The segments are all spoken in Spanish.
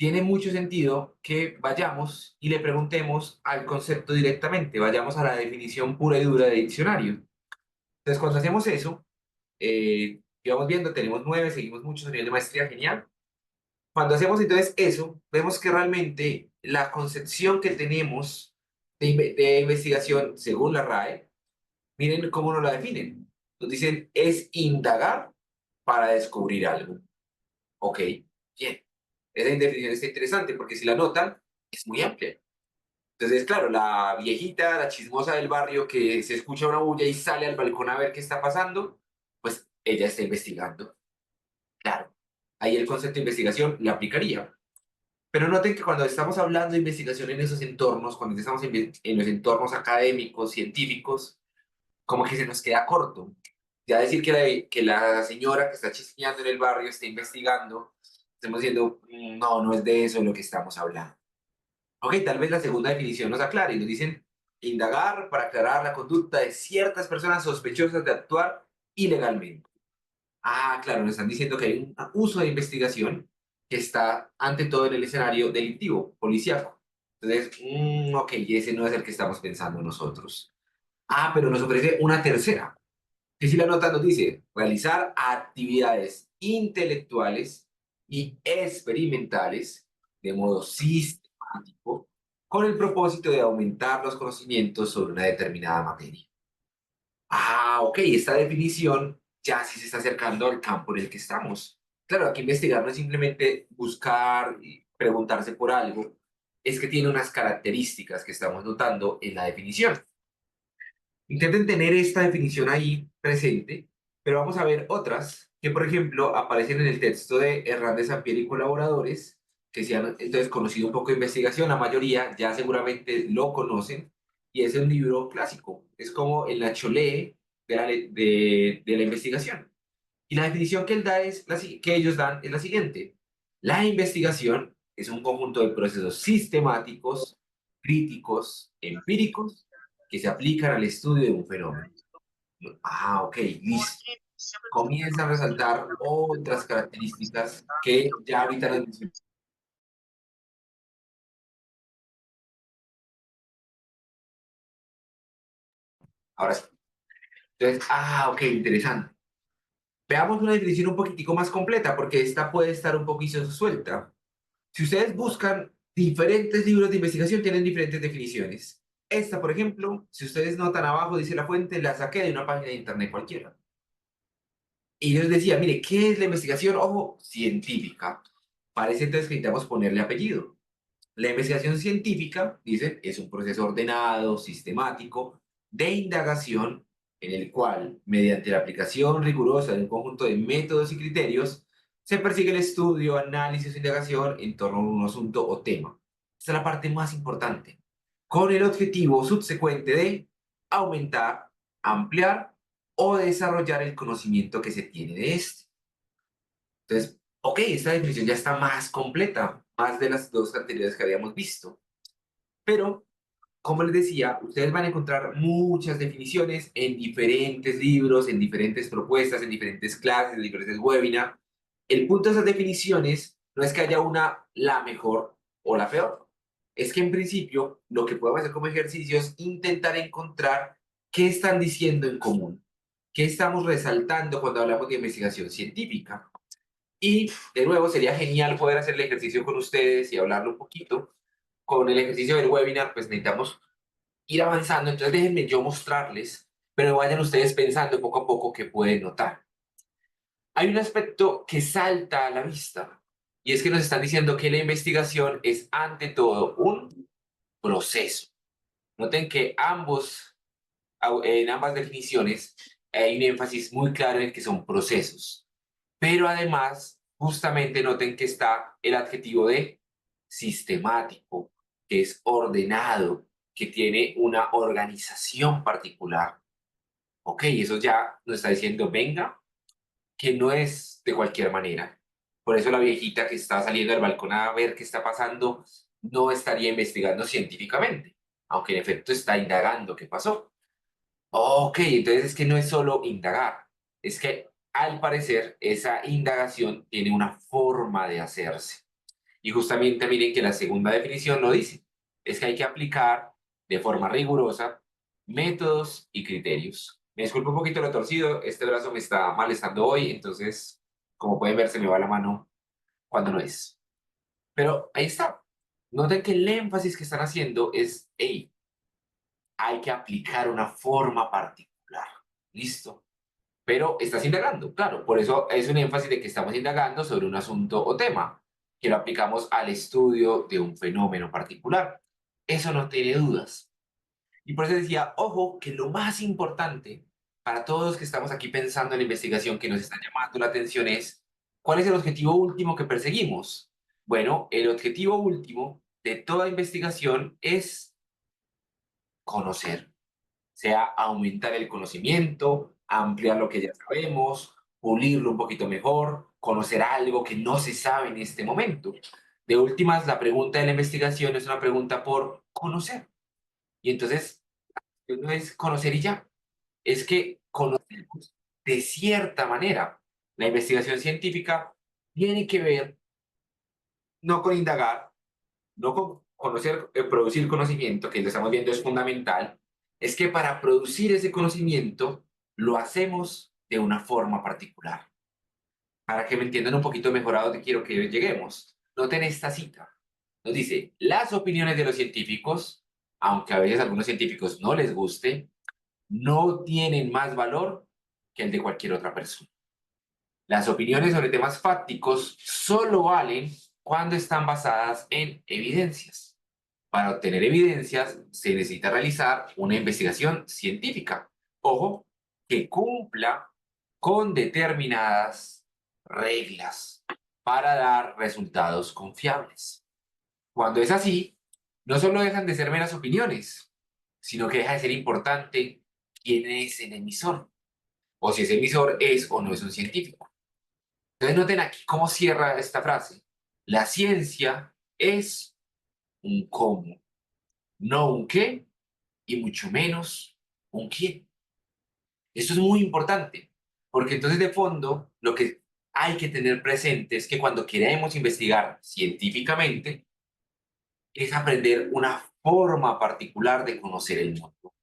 tiene mucho sentido que vayamos y le preguntemos al concepto directamente, vayamos a la definición pura y dura de diccionario. Entonces, cuando hacemos eso, y vamos viendo, tenemos 9, seguimos muchos a nivel de maestría, genial. Cuando hacemos entonces eso, vemos que realmente la concepción que tenemos de investigación, según la RAE, miren cómo nos la definen. Nos dicen, es indagar para descubrir algo. Ok, bien. Esa definición está interesante porque si la notan, es muy amplia. Entonces, claro, la viejita, la chismosa del barrio que se escucha una bulla y sale al balcón a ver qué está pasando, pues ella está investigando. Claro, ahí el concepto de investigación le aplicaría. Pero noten que cuando estamos hablando de investigación en esos entornos, cuando estamos en los entornos académicos, científicos, como que se nos queda corto. Ya decir que la señora que está chismeando en el barrio está investigando, estamos diciendo, no, no es de eso lo que estamos hablando. Ok, tal vez la segunda definición nos aclare y nos dicen indagar para aclarar la conducta de ciertas personas sospechosas de actuar ilegalmente. Ah, claro, nos están diciendo que hay un uso de investigación que está ante todo en el escenario delictivo, policíaco. Entonces, ok, ese no es el que estamos pensando nosotros. Ah, pero nos ofrece una tercera, que si la nota nos dice realizar actividades intelectuales y experimentales de modo sistemático con el propósito de aumentar los conocimientos sobre una determinada materia. Ah, ok, esta definición ya sí se está acercando al campo en el que estamos. Claro, aquí investigar no es simplemente buscar y preguntarse por algo, es que tiene unas características que estamos notando en la definición. Intenten tener esta definición ahí presente, pero vamos a ver otras que, por ejemplo, aparecen en el texto de Hernández Sampier y colaboradores, que se han entonces conocido un poco de investigación, la mayoría ya seguramente lo conocen, y es un libro clásico, es como el Nacholee de la investigación. Y la definición que, él da es que ellos dan es la siguiente. La investigación es un conjunto de procesos sistemáticos, críticos, empíricos, que se aplican al estudio de un fenómeno. Ah, ok, listo. Comienza a resaltar otras características que ya ahorita nos mencioné. Ahora sí. Entonces, ok, interesante. Veamos una definición un poquitico más completa, porque esta puede estar un poquito suelta. Si ustedes buscan diferentes libros de investigación, tienen diferentes definiciones. Esta, por ejemplo, si ustedes notan abajo, dice la fuente, la saqué de una página de internet cualquiera. Y ellos decían, mire, ¿qué es la investigación? Ojo, científica. Parece entonces que necesitamos ponerle apellido. La investigación científica, dicen, es un proceso ordenado, sistemático, de indagación en el cual, mediante la aplicación rigurosa de un conjunto de métodos y criterios, se persigue el estudio, análisis o indagación en torno a un asunto o tema. Esta es la parte más importante, con el objetivo subsecuente de aumentar, ampliar o desarrollar el conocimiento que se tiene de este. Entonces, ok, esta definición ya está más completa, más de las dos anteriores que habíamos visto. Pero, como les decía, ustedes van a encontrar muchas definiciones en diferentes libros, en diferentes propuestas, en diferentes clases, en diferentes webinars. El punto de esas definiciones no es que haya una la mejor o la peor. Es que en principio lo que podemos hacer como ejercicio es intentar encontrar qué están diciendo en común, qué estamos resaltando cuando hablamos de investigación científica. Y de nuevo, sería genial poder hacer el ejercicio con ustedes y hablarlo un poquito. Con el ejercicio del webinar, pues necesitamos ir avanzando. Entonces déjenme yo mostrarles, pero vayan ustedes pensando poco a poco qué pueden notar. Hay un aspecto que salta a la vista y es que nos están diciendo que la investigación es ante todo un proceso. Noten que en ambas definiciones hay un énfasis muy claro en que son procesos. Pero además, justamente noten que está el adjetivo de sistemático, que es ordenado, que tiene una organización particular. Ok, eso ya nos está diciendo, venga, que no es de cualquier manera. Por eso la viejita que está saliendo del balcón a ver qué está pasando no estaría investigando científicamente, aunque en efecto está indagando qué pasó. Ok, entonces es que no es solo indagar, es que al parecer esa indagación tiene una forma de hacerse. Y justamente miren que la segunda definición lo dice. Es que hay que aplicar de forma rigurosa métodos y criterios. Me disculpo un poquito lo torcido, este brazo me está molestando hoy, entonces, como pueden ver, se me va la mano cuando no es. Pero ahí está. Noten que el énfasis que están haciendo es, hey, hay que aplicar una forma particular. ¿Listo? Pero estás indagando, claro, por eso es un énfasis de que estamos indagando sobre un asunto o tema, que lo aplicamos al estudio de un fenómeno particular. Eso no tiene dudas. Y por eso decía, ojo, que lo más importante para todos los que estamos aquí pensando en la investigación que nos está llamando la atención es, ¿cuál es el objetivo último que perseguimos? Bueno, el objetivo último de toda investigación es conocer, sea aumentar el conocimiento, ampliar lo que ya sabemos, pulirlo un poquito mejor, conocer algo que no se sabe en este momento. De últimas, la pregunta de la investigación es una pregunta por conocer. Y entonces, no es conocer y ya, es que conocemos de cierta manera. La investigación científica tiene que ver no con indagar, no con conocer, producir conocimiento, que lo estamos viendo es fundamental, es que para producir ese conocimiento lo hacemos de una forma particular. Para que me entiendan un poquito mejor a dónde quiero que lleguemos. Noten esta cita. Nos dice, las opiniones de los científicos, aunque a veces a algunos científicos no les guste, no tienen más valor que el de cualquier otra persona. Las opiniones sobre temas fácticos solo valen cuando están basadas en evidencias. Para obtener evidencias se necesita realizar una investigación científica. Ojo, que cumpla con determinadas reglas para dar resultados confiables. Cuando es así, no solo dejan de ser meras opiniones, sino que deja de ser importante quién es el emisor, o si ese emisor es o no es un científico. Entonces noten aquí cómo cierra esta frase. La ciencia es un cómo, no un qué y mucho menos un quién. Esto es muy importante, porque entonces de fondo lo que hay que tener presente es que cuando queremos investigar científicamente es aprender una forma particular de conocer el mundo.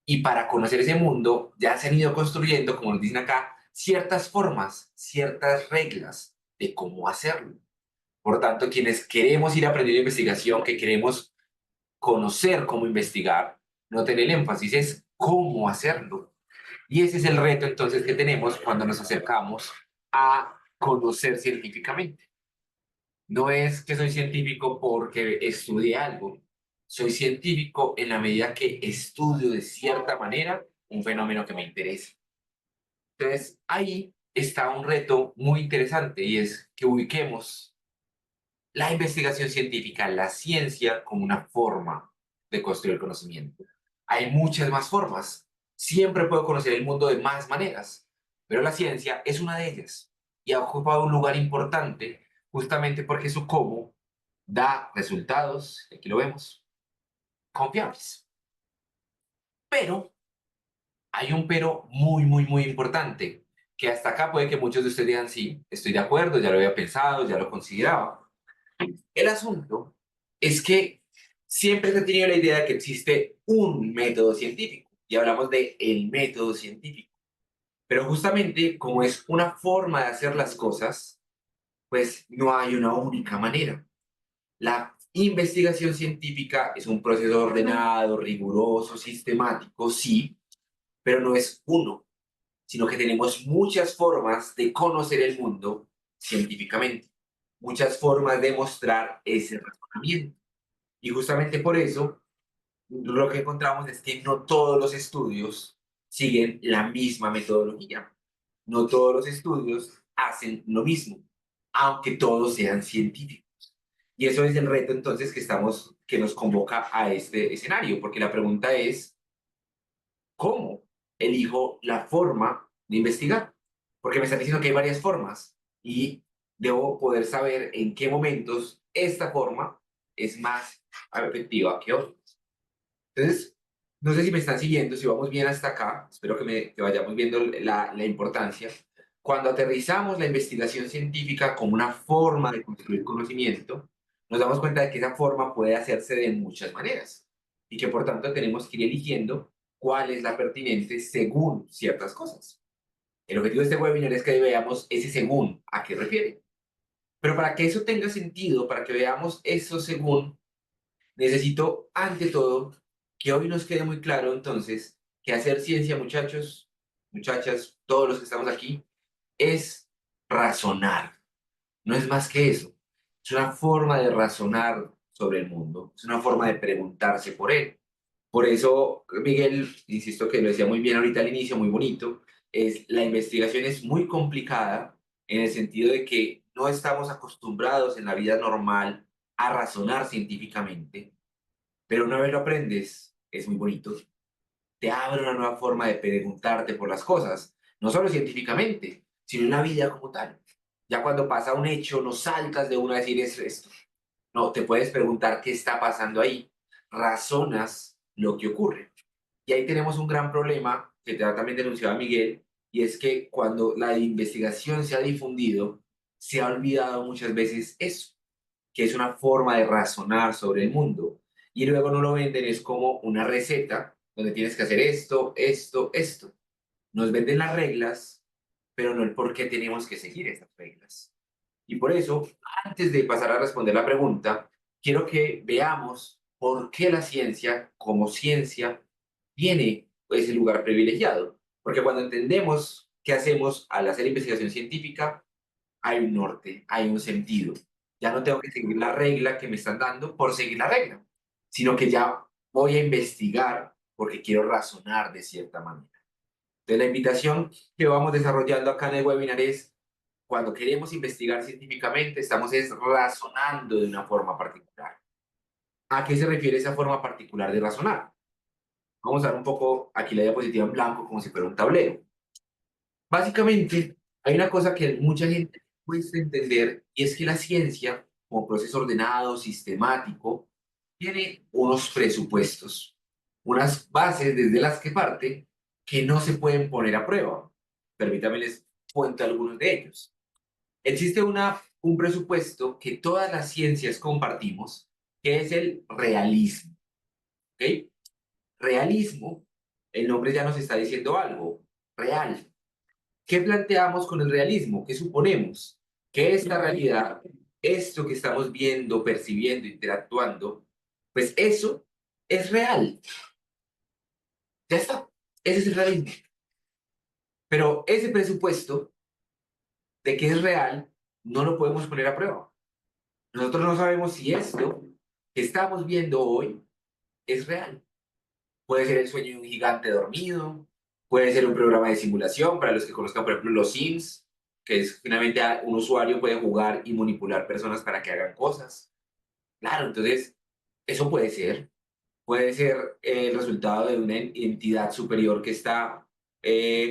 Y para conocer ese mundo ya se han ido construyendo, como nos dicen acá, ciertas formas, ciertas reglas de cómo hacerlo. Por tanto, quienes queremos ir aprendiendo investigación, que queremos conocer cómo investigar, no tener el énfasis es cómo hacerlo. Y ese es el reto entonces que tenemos cuando nos acercamos a conocer científicamente. No es que soy científico porque estudié algo, soy científico en la medida que estudio de cierta manera un fenómeno que me interesa. Entonces, ahí está un reto muy interesante y es que ubiquemos la investigación científica, la ciencia, como una forma de construir conocimiento. Hay muchas más formas. Siempre puedo conocer el mundo de más maneras, pero la ciencia es una de ellas y ha ocupado un lugar importante justamente porque su cómo da resultados, aquí lo vemos, confiables. Pero hay un pero muy, muy, muy importante, que hasta acá puede que muchos de ustedes digan, sí, estoy de acuerdo, ya lo había pensado, ya lo consideraba. El asunto es que siempre se ha tenido la idea de que existe un método científico y hablamos de el método científico. Pero justamente como es una forma de hacer las cosas, pues no hay una única manera. La investigación científica es un proceso ordenado, riguroso, sistemático, sí, pero no es uno, sino que tenemos muchas formas de conocer el mundo científicamente, muchas formas de mostrar ese razonamiento. Y justamente por eso lo que encontramos es que no todos los estudios siguen la misma metodología. No todos los estudios hacen lo mismo, aunque todos sean científicos. Y eso es el reto entonces que nos convoca a este escenario, porque la pregunta es, ¿cómo elijo la forma de investigar? Porque me están diciendo que hay varias formas y debo poder saber en qué momentos esta forma es más efectiva que otra. Entonces, no sé si me están siguiendo, si vamos bien hasta acá, espero que vayamos viendo la importancia. Cuando aterrizamos la investigación científica como una forma de construir conocimiento, nos damos cuenta de que esa forma puede hacerse de muchas maneras y que por tanto tenemos que ir eligiendo cuál es la pertinente según ciertas cosas. El objetivo de este webinar es que veamos ese según a qué refiere. Pero para que eso tenga sentido, para que veamos eso según, necesito ante todo que hoy nos quede muy claro entonces que hacer ciencia, muchachos, muchachas, todos los que estamos aquí, es razonar. No es más que eso. Es una forma de razonar sobre el mundo, es una forma de preguntarse por él. Por eso, Miguel, insisto que lo decía muy bien ahorita al inicio, muy bonito, es la investigación es muy complicada en el sentido de que no estamos acostumbrados en la vida normal a razonar científicamente, pero una vez lo aprendes, es muy bonito, te abre una nueva forma de preguntarte por las cosas, no solo científicamente, sino en la vida como tal. Ya cuando pasa un hecho, no saltas de una a decir es esto. No, te puedes preguntar qué está pasando ahí. Razonas lo que ocurre. Y ahí tenemos un gran problema que también denunciaba Miguel, y es que cuando la investigación se ha difundido, se ha olvidado muchas veces eso, que es una forma de razonar sobre el mundo. Y luego no lo venden, es como una receta donde tienes que hacer esto, esto, esto. Nos venden las reglas, pero no el por qué tenemos que seguir estas reglas. Y por eso, antes de pasar a responder la pregunta, quiero que veamos por qué la ciencia, como ciencia, tiene ese lugar privilegiado. Porque cuando entendemos qué hacemos al hacer investigación científica, hay un norte, hay un sentido. Ya no tengo que seguir la regla que me están dando por seguir la regla, sino que ya voy a investigar porque quiero razonar de cierta manera. Entonces, la invitación que vamos desarrollando acá en el webinar es, cuando queremos investigar científicamente, estamos es razonando de una forma particular. ¿A qué se refiere esa forma particular de razonar? Vamos a dar un poco aquí la diapositiva en blanco como si fuera un tablero. Básicamente, hay una cosa que mucha gente cuesta entender y es que la ciencia, como proceso ordenado, sistemático, tiene unos presupuestos, unas bases desde las que parte que no se pueden poner a prueba. Permítanme les cuento algunos de ellos. Existe un presupuesto que todas las ciencias compartimos, que es el realismo. ¿Ok? Realismo, el nombre ya nos está diciendo algo, real. ¿Qué planteamos con el realismo? ¿Qué suponemos? Que esta realidad, esto que estamos viendo, percibiendo, interactuando, pues eso es real. Ya está. Ese es el realismo. Pero ese presupuesto de que es real no lo podemos poner a prueba. Nosotros no sabemos si esto que estamos viendo hoy es real. Puede ser el sueño de un gigante dormido, puede ser un programa de simulación, para los que conozcan, por ejemplo, los Sims, que es finalmente un usuario puede jugar y manipular personas para que hagan cosas. Claro, entonces, eso puede ser el resultado de una entidad superior que está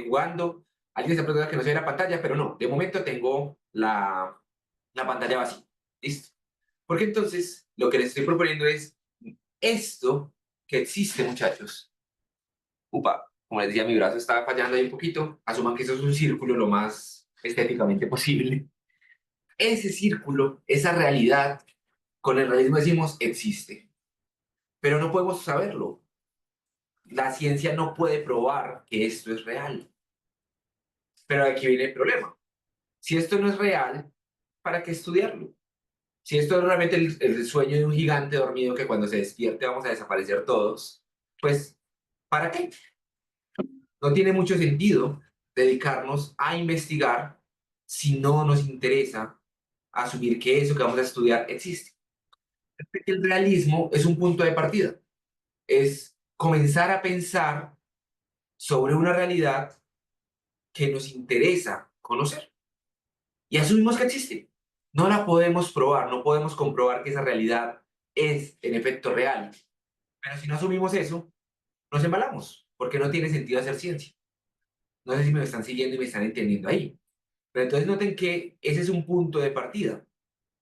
jugando. Alguien se pregunta que no se ve la pantalla, pero no, de momento tengo la pantalla vacía. ¿Listo? Porque entonces, lo que les estoy proponiendo es esto que existe, muchachos. Upa, como les decía, mi brazo está fallando ahí un poquito. Asuman que eso es un círculo lo más estéticamente posible. Ese círculo, esa realidad, con el realismo decimos existe, pero no podemos saberlo. La ciencia no puede probar que esto es real. Pero aquí viene el problema. Si esto no es real, ¿para qué estudiarlo? Si esto es realmente el sueño de un gigante dormido que cuando se despierte vamos a desaparecer todos, pues, ¿para qué? No tiene mucho sentido dedicarnos a investigar si no nos interesa asumir que eso que vamos a estudiar existe. El realismo es un punto de partida, es comenzar a pensar sobre una realidad que nos interesa conocer y asumimos que existe. No la podemos probar, no podemos comprobar que esa realidad es en efecto real, pero si no asumimos eso, nos embalamos, porque no tiene sentido hacer ciencia. No sé si me están siguiendo y me están entendiendo ahí. Pero entonces noten que ese es un punto de partida.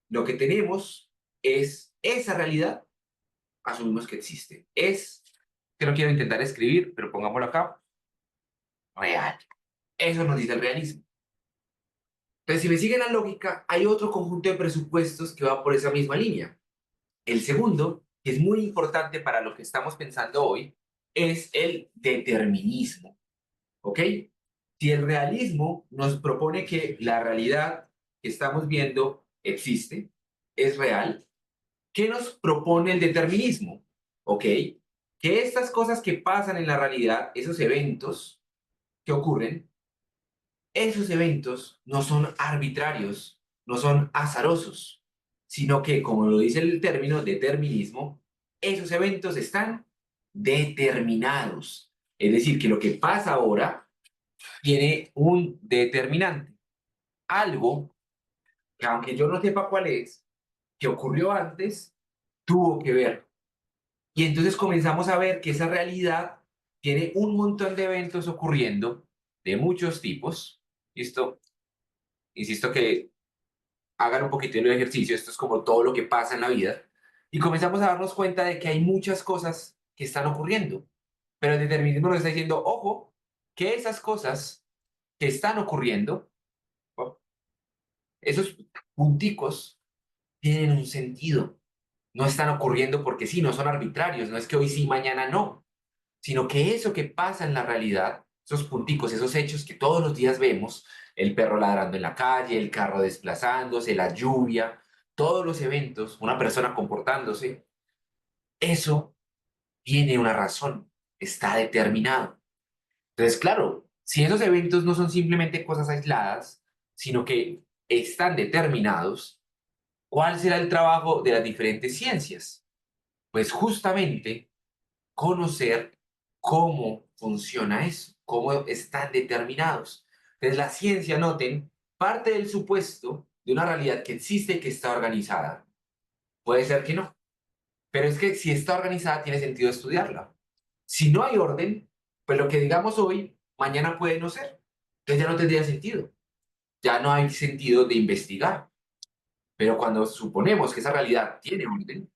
Lo que tenemos es esa realidad, asumimos que existe. Es, que no quiero intentar escribir, pero pongámoslo acá, real. Eso nos dice el realismo. Entonces, si me siguen la lógica, hay otro conjunto de presupuestos que va por esa misma línea. El segundo, que es muy importante para lo que estamos pensando hoy, es el determinismo, ¿ok? Si el realismo nos propone que la realidad que estamos viendo existe, es real, ¿qué nos propone el determinismo? ¿Ok? Que estas cosas que pasan en la realidad, esos eventos que ocurren, esos eventos no son arbitrarios, no son azarosos, sino que, como lo dice el término determinismo, esos eventos están determinados. Es decir, que lo que pasa ahora tiene un determinante, algo que aunque yo no sepa cuál es, que ocurrió antes, tuvo que ver. Y entonces comenzamos a ver que esa realidad tiene un montón de eventos ocurriendo de muchos tipos. Esto, insisto que hagan un poquito el ejercicio, esto es como todo lo que pasa en la vida. Y comenzamos a darnos cuenta de que hay muchas cosas que están ocurriendo. Pero el determinismo nos está diciendo, ojo, que esas cosas que están ocurriendo, ¿no? Esos punticos tienen un sentido. No están ocurriendo porque sí, no son arbitrarios, no es que hoy sí, mañana no, sino que eso que pasa en la realidad, esos punticos, esos hechos que todos los días vemos, el perro ladrando en la calle, el carro desplazándose, la lluvia, todos los eventos, una persona comportándose, eso tiene una razón, está determinado. Entonces, claro, si esos eventos no son simplemente cosas aisladas, sino que están determinados, ¿cuál será el trabajo de las diferentes ciencias? Pues justamente conocer cómo funciona eso, cómo están determinados. Entonces, la ciencia, noten, parte del supuesto de una realidad que existe y que está organizada. Puede ser que no, pero es que si está organizada tiene sentido estudiarla. Si no hay orden, pues lo que digamos hoy, mañana puede no ser. Entonces ya no tendría sentido. Ya no hay sentido de investigar. Pero cuando suponemos que esa realidad tiene orden,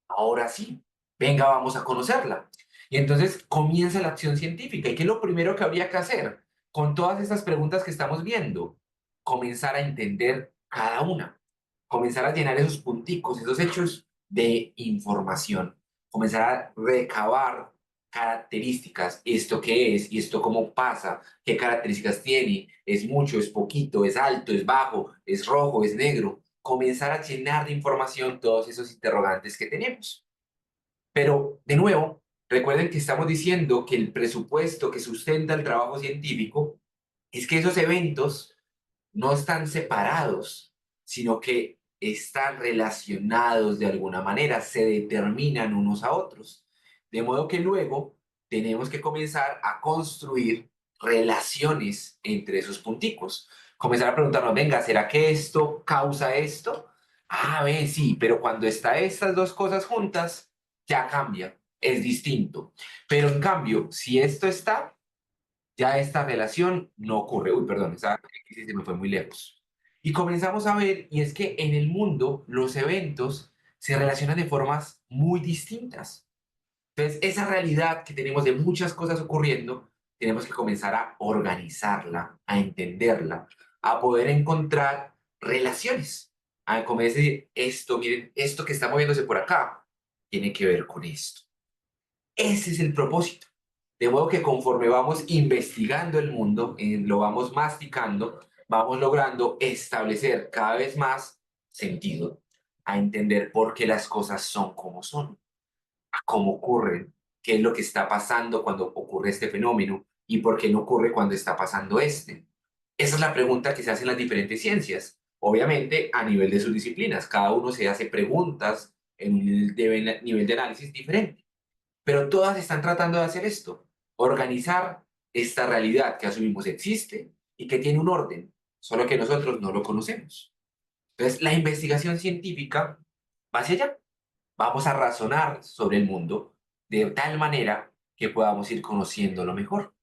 ahora sí, venga, vamos a conocerla. Y entonces comienza la acción científica. ¿Y qué es lo primero que habría que hacer con todas estas preguntas que estamos viendo? Comenzar a entender cada una, comenzar a llenar esos punticos, esos hechos de información, comenzar a recabar características, esto qué es y esto cómo pasa, qué características tiene, es mucho, es poquito, es alto, es bajo, es rojo, es negro, comenzar a llenar de información todos esos interrogantes que tenemos. Pero, de nuevo, recuerden que estamos diciendo que el presupuesto que sustenta el trabajo científico es que esos eventos no están separados, sino que están relacionados de alguna manera, se determinan unos a otros. De modo que luego tenemos que comenzar a construir relaciones entre esos punticos. Comenzar a preguntarnos, venga, ¿será que esto causa esto? Ah, ve, sí, pero cuando están estas dos cosas juntas, ya cambia, es distinto. Pero en cambio, si esto está, ya esta relación no ocurre. Uy, perdón, esa X se me fue muy lejos. Y comenzamos a ver, y es que en el mundo los eventos se relacionan de formas muy distintas. Entonces, esa realidad que tenemos de muchas cosas ocurriendo, tenemos que comenzar a organizarla, a entenderla, a poder encontrar relaciones. A como decir, esto, miren, esto que está moviéndose por acá, tiene que ver con esto. Ese es el propósito. De modo que conforme vamos investigando el mundo, lo vamos masticando, vamos logrando establecer cada vez más sentido, a entender por qué las cosas son como son, a cómo ocurren, qué es lo que está pasando cuando ocurre este fenómeno y por qué no ocurre cuando está pasando este. Esa es la pregunta que se hace en las diferentes ciencias. Obviamente, a nivel de sus disciplinas, cada uno se hace preguntas en un nivel de análisis diferente, pero todas están tratando de hacer esto, organizar esta realidad que asumimos existe y que tiene un orden, solo que nosotros no lo conocemos. Entonces, la investigación científica va hacia allá. Vamos a razonar sobre el mundo de tal manera que podamos ir conociéndolo mejor.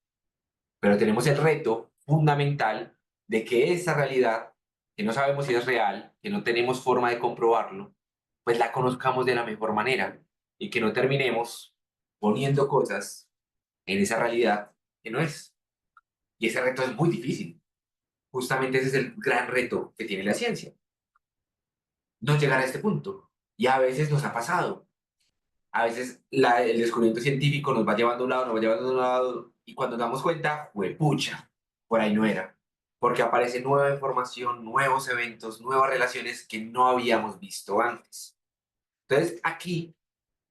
Pero tenemos el reto fundamental de que esa realidad, que no sabemos si es real, que no tenemos forma de comprobarlo, pues la conozcamos de la mejor manera y que no terminemos poniendo cosas en esa realidad que no es. Y ese reto es muy difícil. Justamente ese es el gran reto que tiene la ciencia. No llegar a este punto. Y a veces nos ha pasado. A veces el descubrimiento científico nos va llevando a un lado, nos va llevando a un lado, y cuando nos damos cuenta, pucha, por ahí no era. Porque aparece nueva información, nuevos eventos, nuevas relaciones que no habíamos visto antes. Entonces, aquí,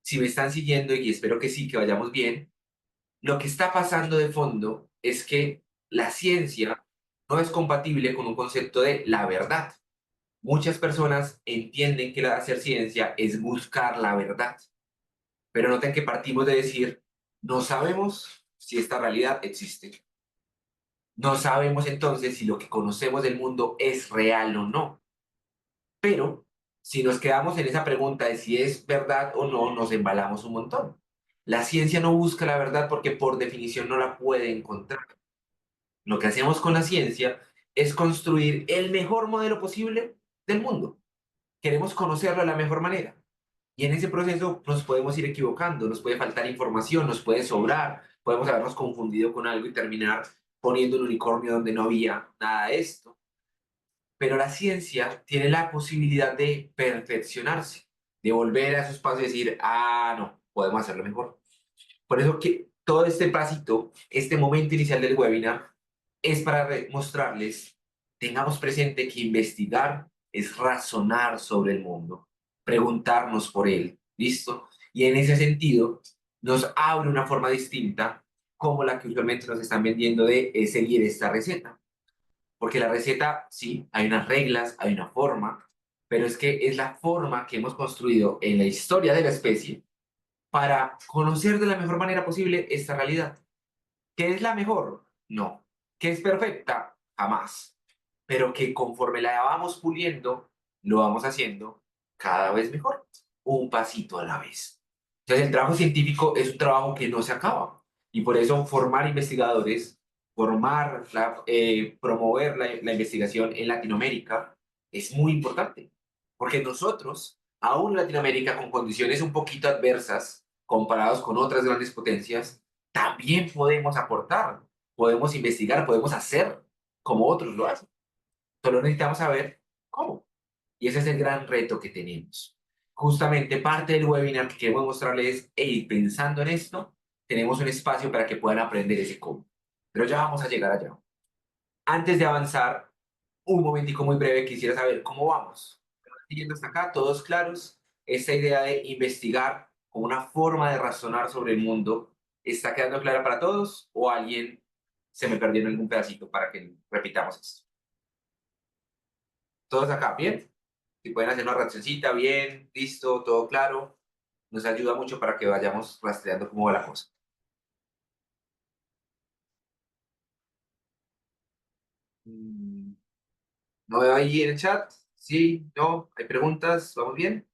si me están siguiendo, y espero que sí, que vayamos bien, lo que está pasando de fondo es que la ciencia no es compatible con un concepto de la verdad. Muchas personas entienden que hacer ciencia es buscar la verdad, pero noten que partimos de decir, no sabemos si esta realidad existe. No sabemos entonces si lo que conocemos del mundo es real o no. Pero si nos quedamos en esa pregunta de si es verdad o no, nos embalamos un montón. La ciencia no busca la verdad porque por definición no la puede encontrar. Lo que hacemos con la ciencia es construir el mejor modelo posible del mundo. Queremos conocerlo de la mejor manera. Y en ese proceso nos podemos ir equivocando, nos puede faltar información, nos puede sobrar, podemos habernos confundido con algo y terminar poniendo un unicornio donde no había nada de esto. Pero la ciencia tiene la posibilidad de perfeccionarse, de volver a sus pasos y decir, ah, no, podemos hacerlo mejor. Por eso que todo este pasito, este momento inicial del webinar, es para mostrarles, tengamos presente que investigar es razonar sobre el mundo, preguntarnos por él, ¿listo? Y en ese sentido, nos abre una forma distinta como la que usualmente nos están vendiendo de seguir esta receta. Porque la receta, sí, hay unas reglas, hay una forma, pero es que es la forma que hemos construido en la historia de la especie para conocer de la mejor manera posible esta realidad. ¿Que es la mejor? No. ¿Que es perfecta? Jamás. Pero que conforme la vamos puliendo, lo vamos haciendo cada vez mejor, un pasito a la vez. Entonces, el trabajo científico es un trabajo que no se acaba. Y por eso formar investigadores, promover la investigación en Latinoamérica es muy importante. Porque nosotros, aún en Latinoamérica, con condiciones un poquito adversas, comparados con otras grandes potencias, también podemos aportar, podemos investigar, podemos hacer como otros lo hacen. Solo necesitamos saber cómo. Y ese es el gran reto que tenemos. Justamente parte del webinar que queremos mostrarles es, hey, pensando en esto, tenemos un espacio para que puedan aprender ese cómo. Pero ya vamos a llegar allá. Antes de avanzar, un momentico muy breve, quisiera saber cómo vamos. Siguiendo hasta acá, todos claros. Esta idea de investigar como una forma de razonar sobre el mundo, ¿está quedando clara para todos? ¿O alguien se me perdió en algún pedacito para que repitamos esto? ¿Todos acá? ¿Bien? Si pueden hacer una reaccioncita, bien, listo, todo claro. Nos ayuda mucho para que vayamos rastreando cómo va la cosa. Mm, ¿No veo ahí en el chat? Sí, no, hay preguntas, ¿vamos bien?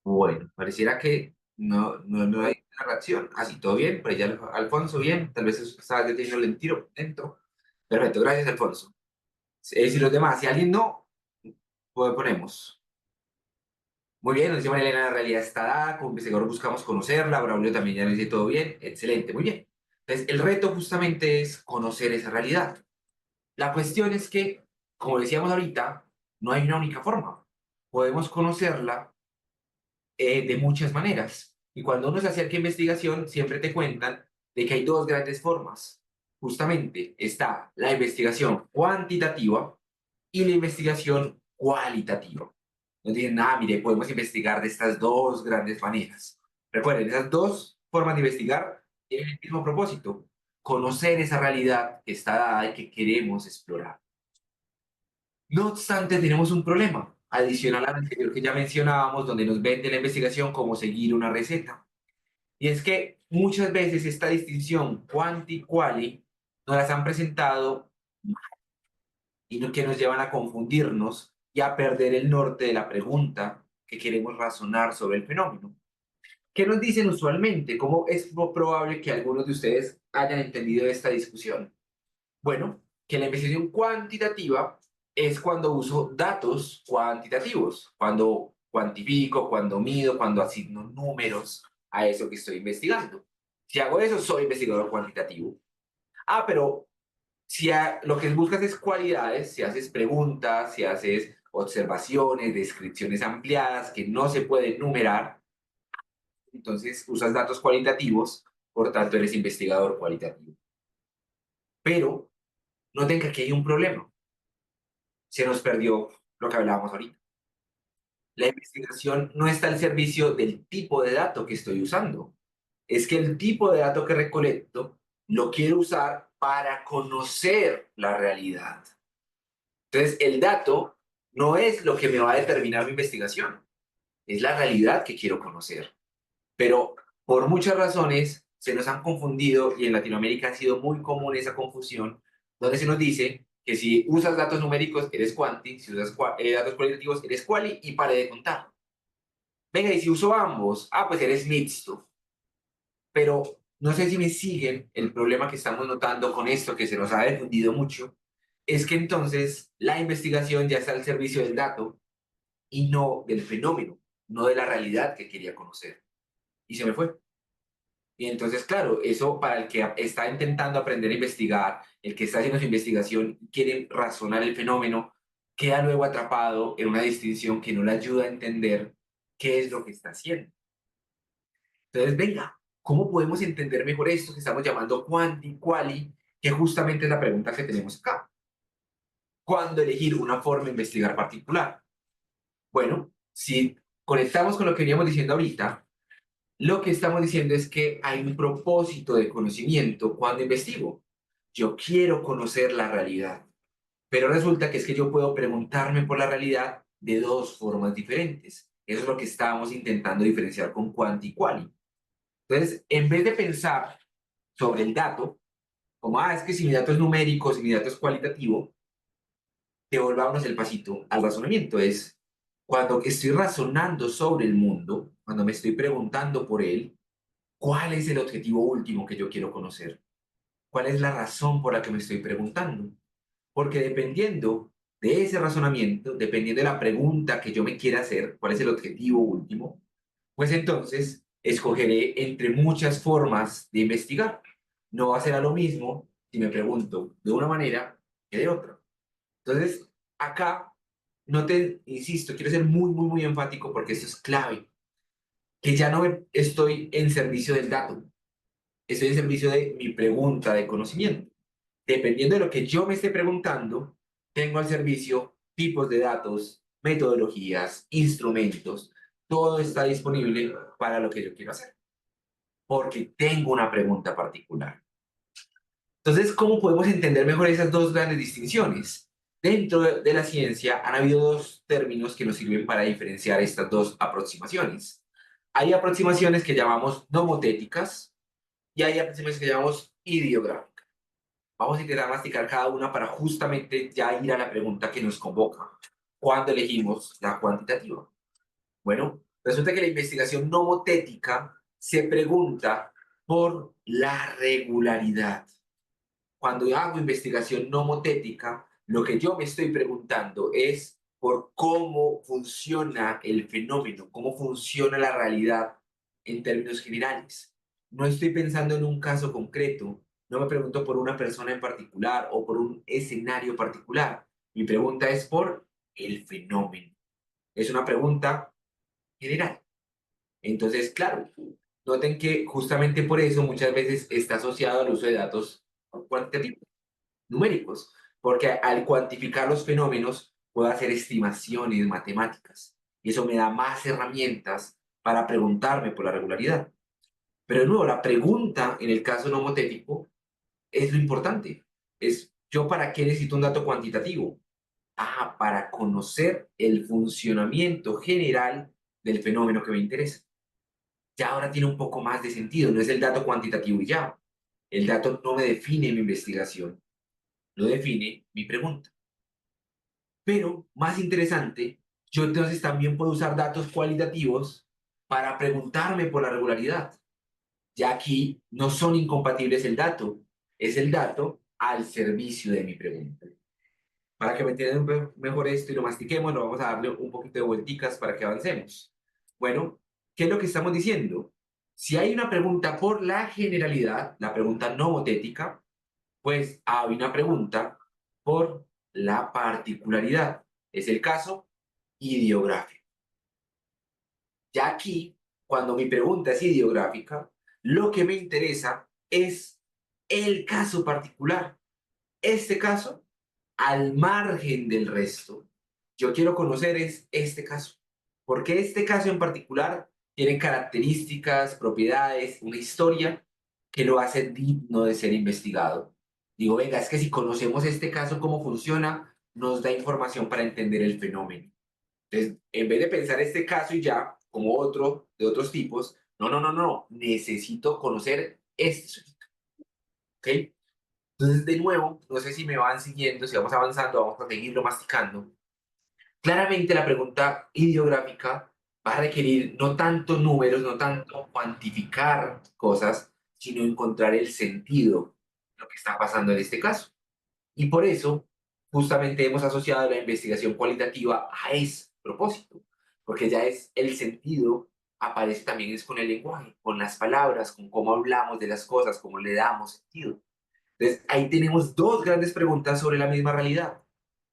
Bueno, pareciera que no hay una reacción. Así, todo bien, por allá Alfonso, bien. Tal vez estaba deteniendo el tiro dentro. Perfecto, gracias, Alfonso. Si los demás, si alguien no, pues ponemos. Muy bien, nos dice María Elena, la realidad está dada, como investigador buscamos conocerla, Braulio también ya nos dice todo bien, excelente, muy bien. Entonces, el reto justamente es conocer esa realidad. La cuestión es que, como decíamos ahorita, no hay una única forma. Podemos conocerla de muchas maneras. Y cuando uno se acerca a investigación, siempre te cuentan de que hay dos grandes formas. Justamente está la investigación cuantitativa y la investigación cualitativa. Nos dicen, ah, mire, podemos investigar de estas dos grandes maneras. Recuerden, esas dos formas de investigar tienen el mismo propósito, conocer esa realidad que está dada y que queremos explorar. No obstante, tenemos un problema adicional al anterior que ya mencionábamos, donde nos vende la investigación como seguir una receta. Y es que muchas veces esta distinción quanti-quali nos las han presentado y que nos llevan a confundirnos y a perder el norte de la pregunta que queremos razonar sobre el fenómeno. ¿Qué nos dicen usualmente? ¿Cómo es probable que algunos de ustedes hayan entendido esta discusión? Bueno, que la investigación cuantitativa es cuando uso datos cuantitativos, cuando cuantifico, cuando mido, cuando asigno números a eso que estoy investigando. Si hago eso, soy investigador cuantitativo. Ah, pero si lo que buscas es cualidades, si haces preguntas, si haces observaciones, descripciones ampliadas que no se pueden numerar, entonces usas datos cualitativos, por tanto eres investigador cualitativo. Pero noten que aquí hay un problema. Se nos perdió lo que hablábamos ahorita. La investigación no está al servicio del tipo de dato que estoy usando. Es que el tipo de dato que recolecto lo quiero usar para conocer la realidad. Entonces, el dato no es lo que me va a determinar mi investigación, es la realidad que quiero conocer. Pero por muchas razones se nos han confundido y en Latinoamérica ha sido muy común esa confusión, donde se nos dice que si usas datos numéricos eres quanti, si usas datos cualitativos eres quali y pare de contar. Venga, y si uso ambos, pues eres mixto. Pero no sé si me siguen, el problema que estamos notando con esto, que se nos ha difundido mucho, es que entonces la investigación ya está al servicio del dato y no del fenómeno, no de la realidad que quería conocer. Y se me fue. Y entonces, claro, eso para el que está intentando aprender a investigar, el que está haciendo su investigación, quiere razonar el fenómeno, queda luego atrapado en una distinción que no le ayuda a entender qué es lo que está haciendo. Entonces, venga, ¿cómo podemos entender mejor esto que estamos llamando quanti, quali, que justamente es la pregunta que tenemos acá? ¿Cuándo elegir una forma de investigar particular? Bueno, si conectamos con lo que veníamos diciendo ahorita, lo que estamos diciendo es que hay un propósito de conocimiento cuando investigo. Yo quiero conocer la realidad, pero resulta que es que yo puedo preguntarme por la realidad de dos formas diferentes. Eso es lo que estábamos intentando diferenciar con quanti y quali. Entonces, en vez de pensar sobre el dato, como, es que si mi dato es numérico, si mi dato es cualitativo, devolvámonos el pasito al razonamiento. Es cuando estoy razonando sobre el mundo, cuando me estoy preguntando por él, ¿cuál es el objetivo último que yo quiero conocer? ¿Cuál es la razón por la que me estoy preguntando? Porque dependiendo de ese razonamiento, dependiendo de la pregunta que yo me quiera hacer, cuál es el objetivo último, pues entonces escogeré entre muchas formas de investigar. No va a ser a lo mismo si me pregunto de una manera que de otra. Entonces, acá, no te, insisto, quiero ser muy, muy, muy enfático porque esto es clave, que ya no estoy en servicio del dato, estoy en servicio de mi pregunta de conocimiento. Dependiendo de lo que yo me esté preguntando, tengo al servicio tipos de datos, metodologías, instrumentos, todo está disponible para lo que yo quiero hacer, porque tengo una pregunta particular. Entonces, ¿cómo podemos entender mejor esas dos grandes distinciones? Dentro de la ciencia han habido dos términos que nos sirven para diferenciar estas dos aproximaciones. Hay aproximaciones que llamamos nomotéticas y hay aproximaciones que llamamos ideográficas. Vamos a intentar masticar cada una para justamente ya ir a la pregunta que nos convoca. ¿Cuándo elegimos la cuantitativa? Bueno, resulta que la investigación nomotética se pregunta por la regularidad. Cuando yo hago investigación nomotética, lo que yo me estoy preguntando es por cómo funciona el fenómeno, cómo funciona la realidad en términos generales. No estoy pensando en un caso concreto, no me pregunto por una persona en particular o por un escenario particular. Mi pregunta es por el fenómeno. Es una pregunta general. Entonces, claro, noten que justamente por eso muchas veces está asociado al uso de datos cuantitativos numéricos, porque al cuantificar los fenómenos puedo hacer estimaciones matemáticas y eso me da más herramientas para preguntarme por la regularidad. Pero de nuevo, la pregunta en el caso nomotético es lo importante. Es, ¿yo para qué necesito un dato cuantitativo? Para conocer el funcionamiento general del fenómeno que me interesa. Ya ahora tiene un poco más de sentido, no es el dato cuantitativo y ya. El dato no me define mi investigación, lo define mi pregunta. Pero, más interesante, yo entonces también puedo usar datos cualitativos para preguntarme por la regularidad. Ya aquí no son incompatibles el dato, es el dato al servicio de mi pregunta. Para que me entiendan mejor esto y lo mastiquemos, lo vamos a darle un poquito de vuelticas para que avancemos. Bueno, ¿qué es lo que estamos diciendo? Si hay una pregunta por la generalidad, la pregunta nomotética, pues hay una pregunta por la particularidad. Es el caso ideográfico. Ya aquí, cuando mi pregunta es ideográfica, lo que me interesa es el caso particular. Este caso, al margen del resto, yo quiero conocer es este caso. Porque este caso en particular tiene características, propiedades, una historia que lo hace digno de ser investigado. Digo, venga, es que si conocemos este caso, cómo funciona, nos da información para entender el fenómeno. Entonces, en vez de pensar este caso y ya, como otro de otros tipos, no, no, no, no, necesito conocer este sujeto, ¿ok? Entonces, de nuevo, no sé si me van siguiendo, si vamos avanzando, vamos a seguirlo masticando. Claramente la pregunta ideográfica va a requerir no tanto números, no tanto cuantificar cosas, sino encontrar el sentido de lo que está pasando en este caso. Y por eso, justamente hemos asociado la investigación cualitativa a ese propósito, porque ya es el sentido, aparece también es con el lenguaje, con las palabras, con cómo hablamos de las cosas, cómo le damos sentido. Entonces, ahí tenemos dos grandes preguntas sobre la misma realidad.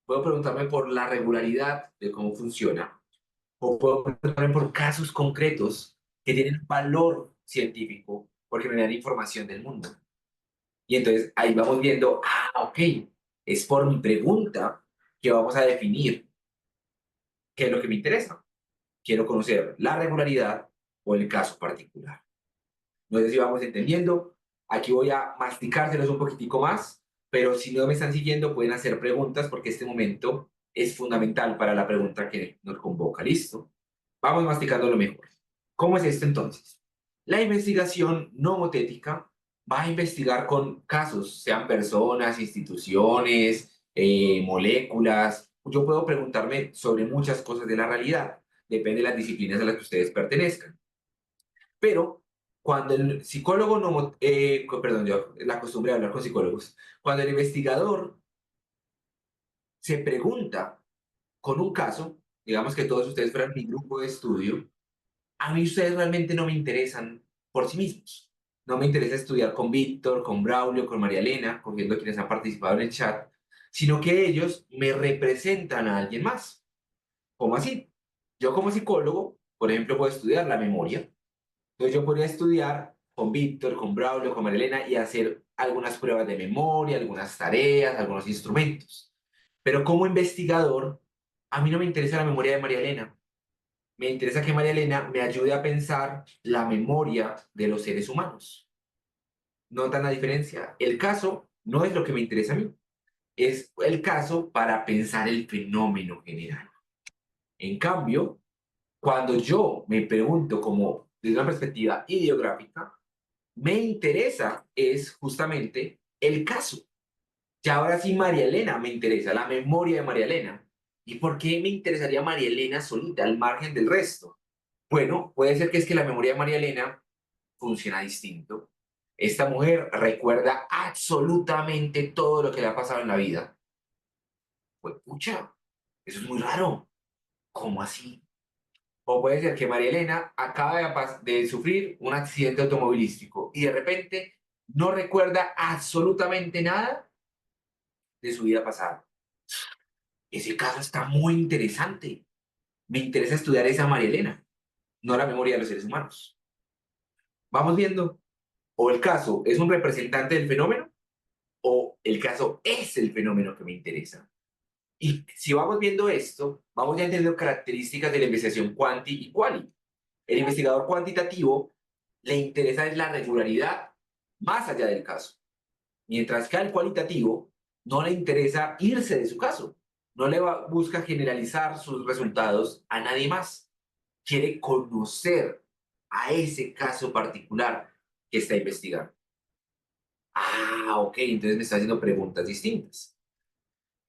Puedo preguntarme por la regularidad de cómo funciona, o puedo preguntarme por casos concretos que tienen valor científico porque me dan información del mundo. Y entonces ahí vamos viendo, ok, es por mi pregunta que vamos a definir qué es lo que me interesa. Quiero conocer la regularidad o el caso particular. No sé si vamos entendiendo. Aquí voy a masticárselos un poquitico más, pero si no me están siguiendo pueden hacer preguntas porque este momento es fundamental para la pregunta que nos convoca. ¿Listo? Vamos masticando lo mejor. ¿Cómo es esto entonces? La investigación nomotética va a investigar con casos, sean personas, instituciones, moléculas. Yo puedo preguntarme sobre muchas cosas de la realidad. Depende de las disciplinas a las que ustedes pertenezcan. Pero cuando el psicólogo no, perdón, yo la costumbre de hablar con psicólogos, cuando el investigador se pregunta con un caso, digamos que todos ustedes fueran mi grupo de estudio, a mí ustedes realmente no me interesan por sí mismos. No me interesa estudiar con Víctor, con Braulio, con María Elena, cogiendo quienes han participado en el chat, sino que ellos me representan a alguien más. ¿Cómo así? Yo como psicólogo, por ejemplo, puedo estudiar la memoria. Entonces yo podría estudiar con Víctor, con Braulio, con Marilena y hacer algunas pruebas de memoria, algunas tareas, algunos instrumentos. Pero como investigador, a mí no me interesa la memoria de María Elena. Me interesa que María Elena me ayude a pensar la memoria de los seres humanos. ¿Notan la diferencia? El caso no es lo que me interesa a mí. Es el caso para pensar el fenómeno general. En cambio, cuando yo me pregunto como desde una perspectiva ideográfica, me interesa es justamente el caso. Ya ahora sí María Elena me interesa, la memoria de María Elena. ¿Y por qué me interesaría María Elena solita, al margen del resto? Bueno, puede ser que es que la memoria de María Elena funciona distinto. Esta mujer recuerda absolutamente todo lo que le ha pasado en la vida. Pues, pucha, eso es muy raro. ¿Cómo así? O puede ser que María Elena acaba de sufrir un accidente automovilístico y de repente no recuerda absolutamente nada de su vida pasada. Ese caso está muy interesante. Me interesa estudiar esa María Elena, no la memoria de los seres humanos. Vamos viendo, o el caso es un representante del fenómeno, o el caso es el fenómeno que me interesa. Y si vamos viendo esto, vamos ya entendiendo características de la investigación quanti y quali. El investigador cuantitativo le interesa es la regularidad más allá del caso, mientras que al cualitativo no le interesa irse de su caso, no busca generalizar sus resultados a nadie más, quiere conocer a ese caso particular que está investigando. Ok, entonces me está haciendo preguntas distintas.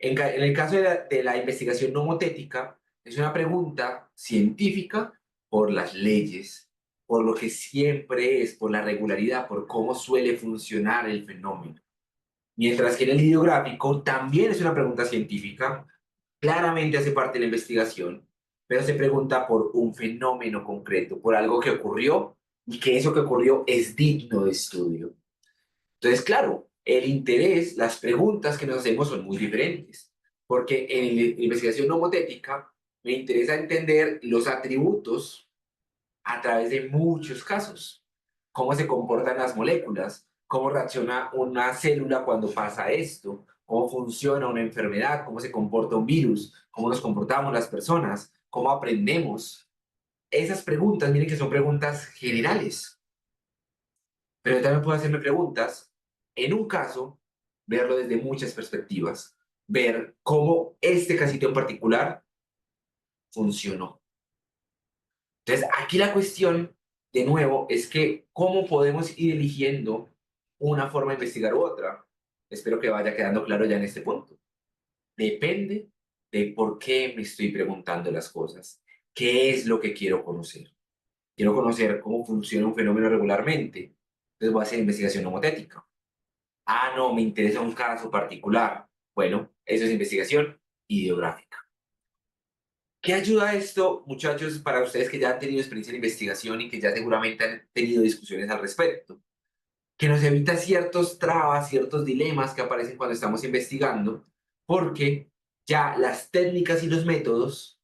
En el caso de la investigación nomotética, es una pregunta científica por las leyes, por lo que siempre es, por la regularidad, por cómo suele funcionar el fenómeno. Mientras que en el ideográfico también es una pregunta científica, claramente hace parte de la investigación, pero se pregunta por un fenómeno concreto, por algo que ocurrió y que eso que ocurrió es digno de estudio. Entonces, claro, el interés, las preguntas que nos hacemos son muy diferentes, porque en la investigación nomotética me interesa entender los atributos a través de muchos casos. Cómo se comportan las moléculas, cómo reacciona una célula cuando pasa esto, cómo funciona una enfermedad, cómo se comporta un virus, cómo nos comportamos las personas, cómo aprendemos. Esas preguntas, miren que son preguntas generales, pero yo también puedo hacerme preguntas en un caso, verlo desde muchas perspectivas, ver cómo este casito en particular funcionó. Entonces, aquí la cuestión, de nuevo, es que cómo podemos ir eligiendo una forma de investigar u otra. Espero que vaya quedando claro ya en este punto. Depende de por qué me estoy preguntando las cosas. ¿Qué es lo que quiero conocer? Quiero conocer cómo funciona un fenómeno regularmente. Entonces voy a hacer investigación homotética. Ah, no, me interesa un caso particular. Bueno, eso es investigación ideográfica. ¿Qué ayuda esto, muchachos, para ustedes que ya han tenido experiencia en investigación y que ya seguramente han tenido discusiones al respecto? Que nos evita ciertos trabas, ciertos dilemas que aparecen cuando estamos investigando, porque ya las técnicas y los métodos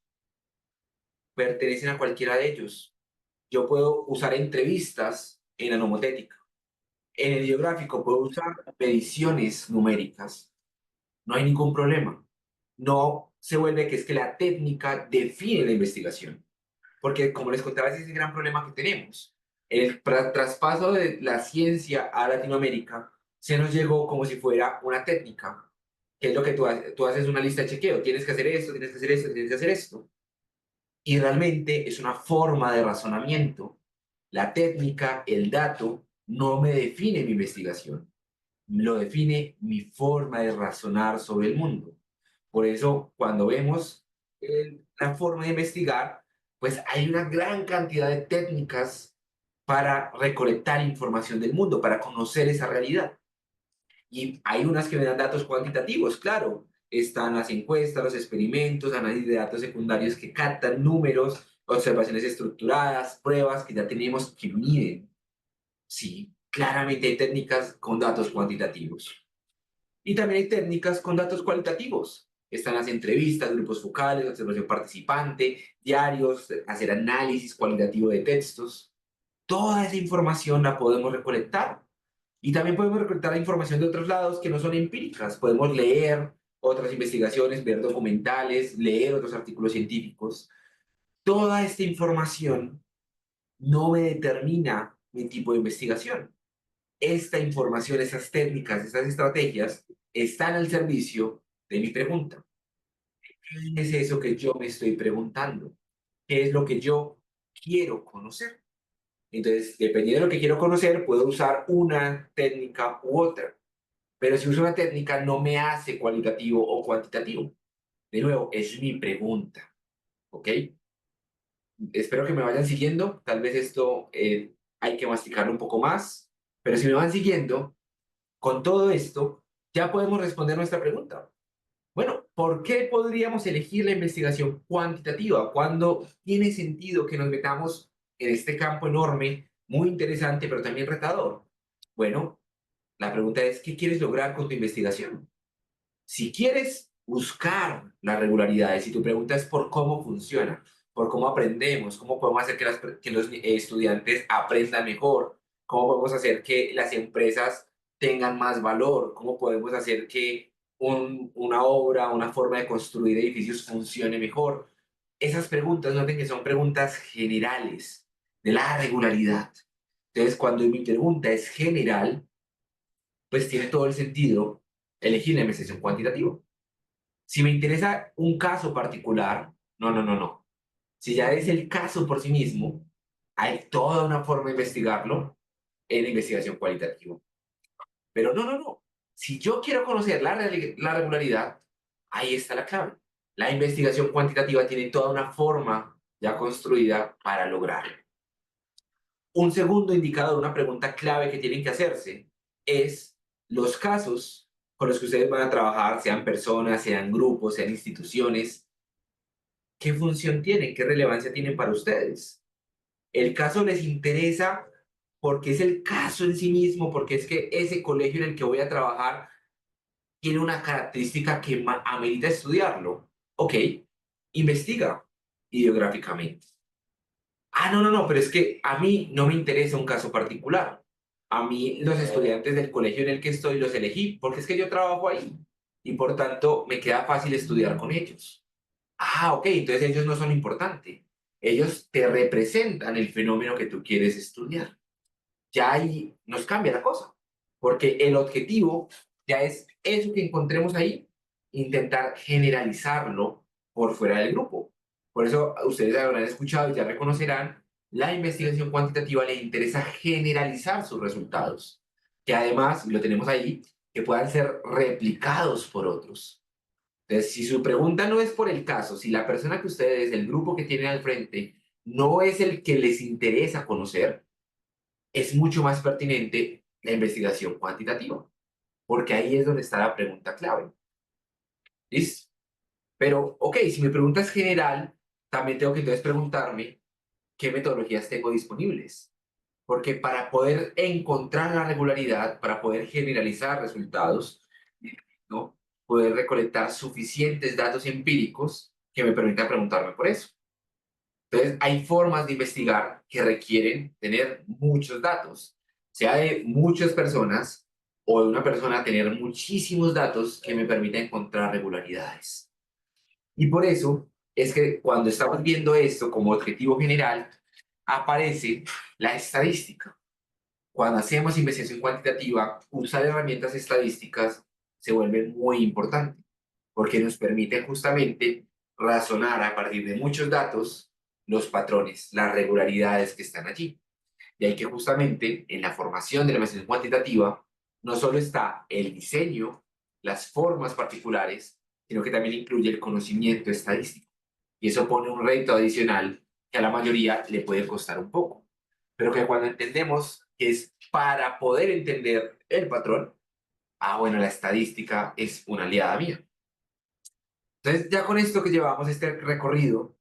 pertenecen a cualquiera de ellos. Yo puedo usar entrevistas en la nomotética. En el ideográfico puedo usar mediciones numéricas. No hay ningún problema. No se vuelve que es que la técnica define la investigación. Porque, como les contaba, ese es el gran problema que tenemos. El traspaso de la ciencia a Latinoamérica se nos llegó como si fuera una técnica, que es lo que tú haces una lista de chequeo. Tienes que hacer esto, tienes que hacer esto, tienes que hacer esto. Y realmente es una forma de razonamiento. La técnica, el dato, no me define mi investigación, lo define mi forma de razonar sobre el mundo. Por eso, cuando vemos la forma de investigar, pues hay una gran cantidad de técnicas para recolectar información del mundo, para conocer esa realidad. Y hay unas que me dan datos cuantitativos, claro. Están las encuestas, los experimentos, análisis de datos secundarios que captan números, observaciones estructuradas, pruebas que ya tenemos que miden. Sí, claramente hay técnicas con datos cuantitativos. Y también hay técnicas con datos cualitativos. Están las entrevistas, grupos focales, observación participante, diarios, hacer análisis cualitativo de textos. Toda esa información la podemos recolectar. Y también podemos recolectar información de otros lados que no son empíricas. Podemos leer otras investigaciones, ver documentales, leer otros artículos científicos. Toda esta información no me determina mi tipo de investigación. Esta información, esas técnicas, esas estrategias están al servicio de mi pregunta. ¿Qué es eso que yo me estoy preguntando? ¿Qué es lo que yo quiero conocer? Entonces, dependiendo de lo que quiero conocer, puedo usar una técnica u otra. Pero si uso una técnica, no me hace cualitativo o cuantitativo. De nuevo, es mi pregunta. ¿Ok? Espero que me vayan siguiendo. Tal vez esto hay que masticarlo un poco más. Pero si me van siguiendo, con todo esto, ya podemos responder nuestra pregunta. Bueno, ¿por qué podríamos elegir la investigación cuantitativa cuando tiene sentido que nos metamos en este campo enorme, muy interesante, pero también retador? Bueno, la pregunta es, ¿qué quieres lograr con tu investigación? Si quieres buscar las regularidades y tu pregunta es por cómo funciona, por cómo aprendemos, cómo podemos hacer que los estudiantes aprendan mejor, cómo podemos hacer que las empresas tengan más valor, cómo podemos hacer que una obra, una forma de construir edificios funcione mejor. Esas preguntas, noten que son preguntas generales de la regularidad. Entonces, cuando mi pregunta es general, pues tiene todo el sentido elegir la investigación cuantitativa. Si me interesa un caso particular, no, no, no, no. Si ya es el caso por sí mismo, hay toda una forma de investigarlo en la investigación cualitativa. Pero no, no, no. Si yo quiero conocer la regularidad, ahí está la clave. La investigación cuantitativa tiene toda una forma ya construida para lograrlo. Un segundo indicador, una pregunta clave que tienen que hacerse es los casos con los que ustedes van a trabajar, sean personas, sean grupos, sean instituciones, ¿qué función tienen? ¿Qué relevancia tienen para ustedes? ¿El caso les interesa porque es el caso en sí mismo, porque es que ese colegio en el que voy a trabajar tiene una característica que amerita estudiarlo. Ok, investiga ideográficamente. Ah, no, no, no, pero es que a mí no me interesa un caso particular. A mí los estudiantes del colegio en el que estoy los elegí porque es que yo trabajo ahí y por tanto me queda fácil estudiar con ellos. Ah, ok, entonces ellos no son importantes. Ellos te representan el fenómeno que tú quieres estudiar. Ya ahí nos cambia la cosa, porque el objetivo ya es eso que encontremos ahí, intentar generalizarlo por fuera del grupo. Por eso ustedes habrán escuchado y ya reconocerán, la investigación cuantitativa le interesa generalizar sus resultados, que además, lo tenemos ahí, que puedan ser replicados por otros. Entonces, si su pregunta no es por el caso, si la persona que ustedes, el grupo que tienen al frente, no es el que les interesa conocer, es mucho más pertinente la investigación cuantitativa, porque ahí es donde está la pregunta clave. ¿Listo? Pero, ok, si mi pregunta es general, también tengo que entonces preguntarme qué metodologías tengo disponibles. Porque para poder encontrar la regularidad, para poder generalizar resultados, ¿no? Poder recolectar suficientes datos empíricos que me permitan preguntarme por eso. Entonces, hay formas de investigar que requieren tener muchos datos, sea de muchas personas o de una persona tener muchísimos datos que me permita encontrar regularidades. Y por eso es que cuando estamos viendo esto como objetivo general, aparece la estadística. Cuando hacemos investigación cuantitativa, usar herramientas estadísticas se vuelve muy importante, porque nos permite justamente razonar a partir de muchos datos los patrones, las regularidades que están allí. Y hay que justamente en la formación de la investigación cuantitativa no solo está el diseño, las formas particulares, sino que también incluye el conocimiento estadístico. Y eso pone un reto adicional que a la mayoría le puede costar un poco. Pero que cuando entendemos que es para poder entender el patrón, ah, bueno, la estadística es una aliada mía. Entonces, ya con esto que llevamos este recorrido,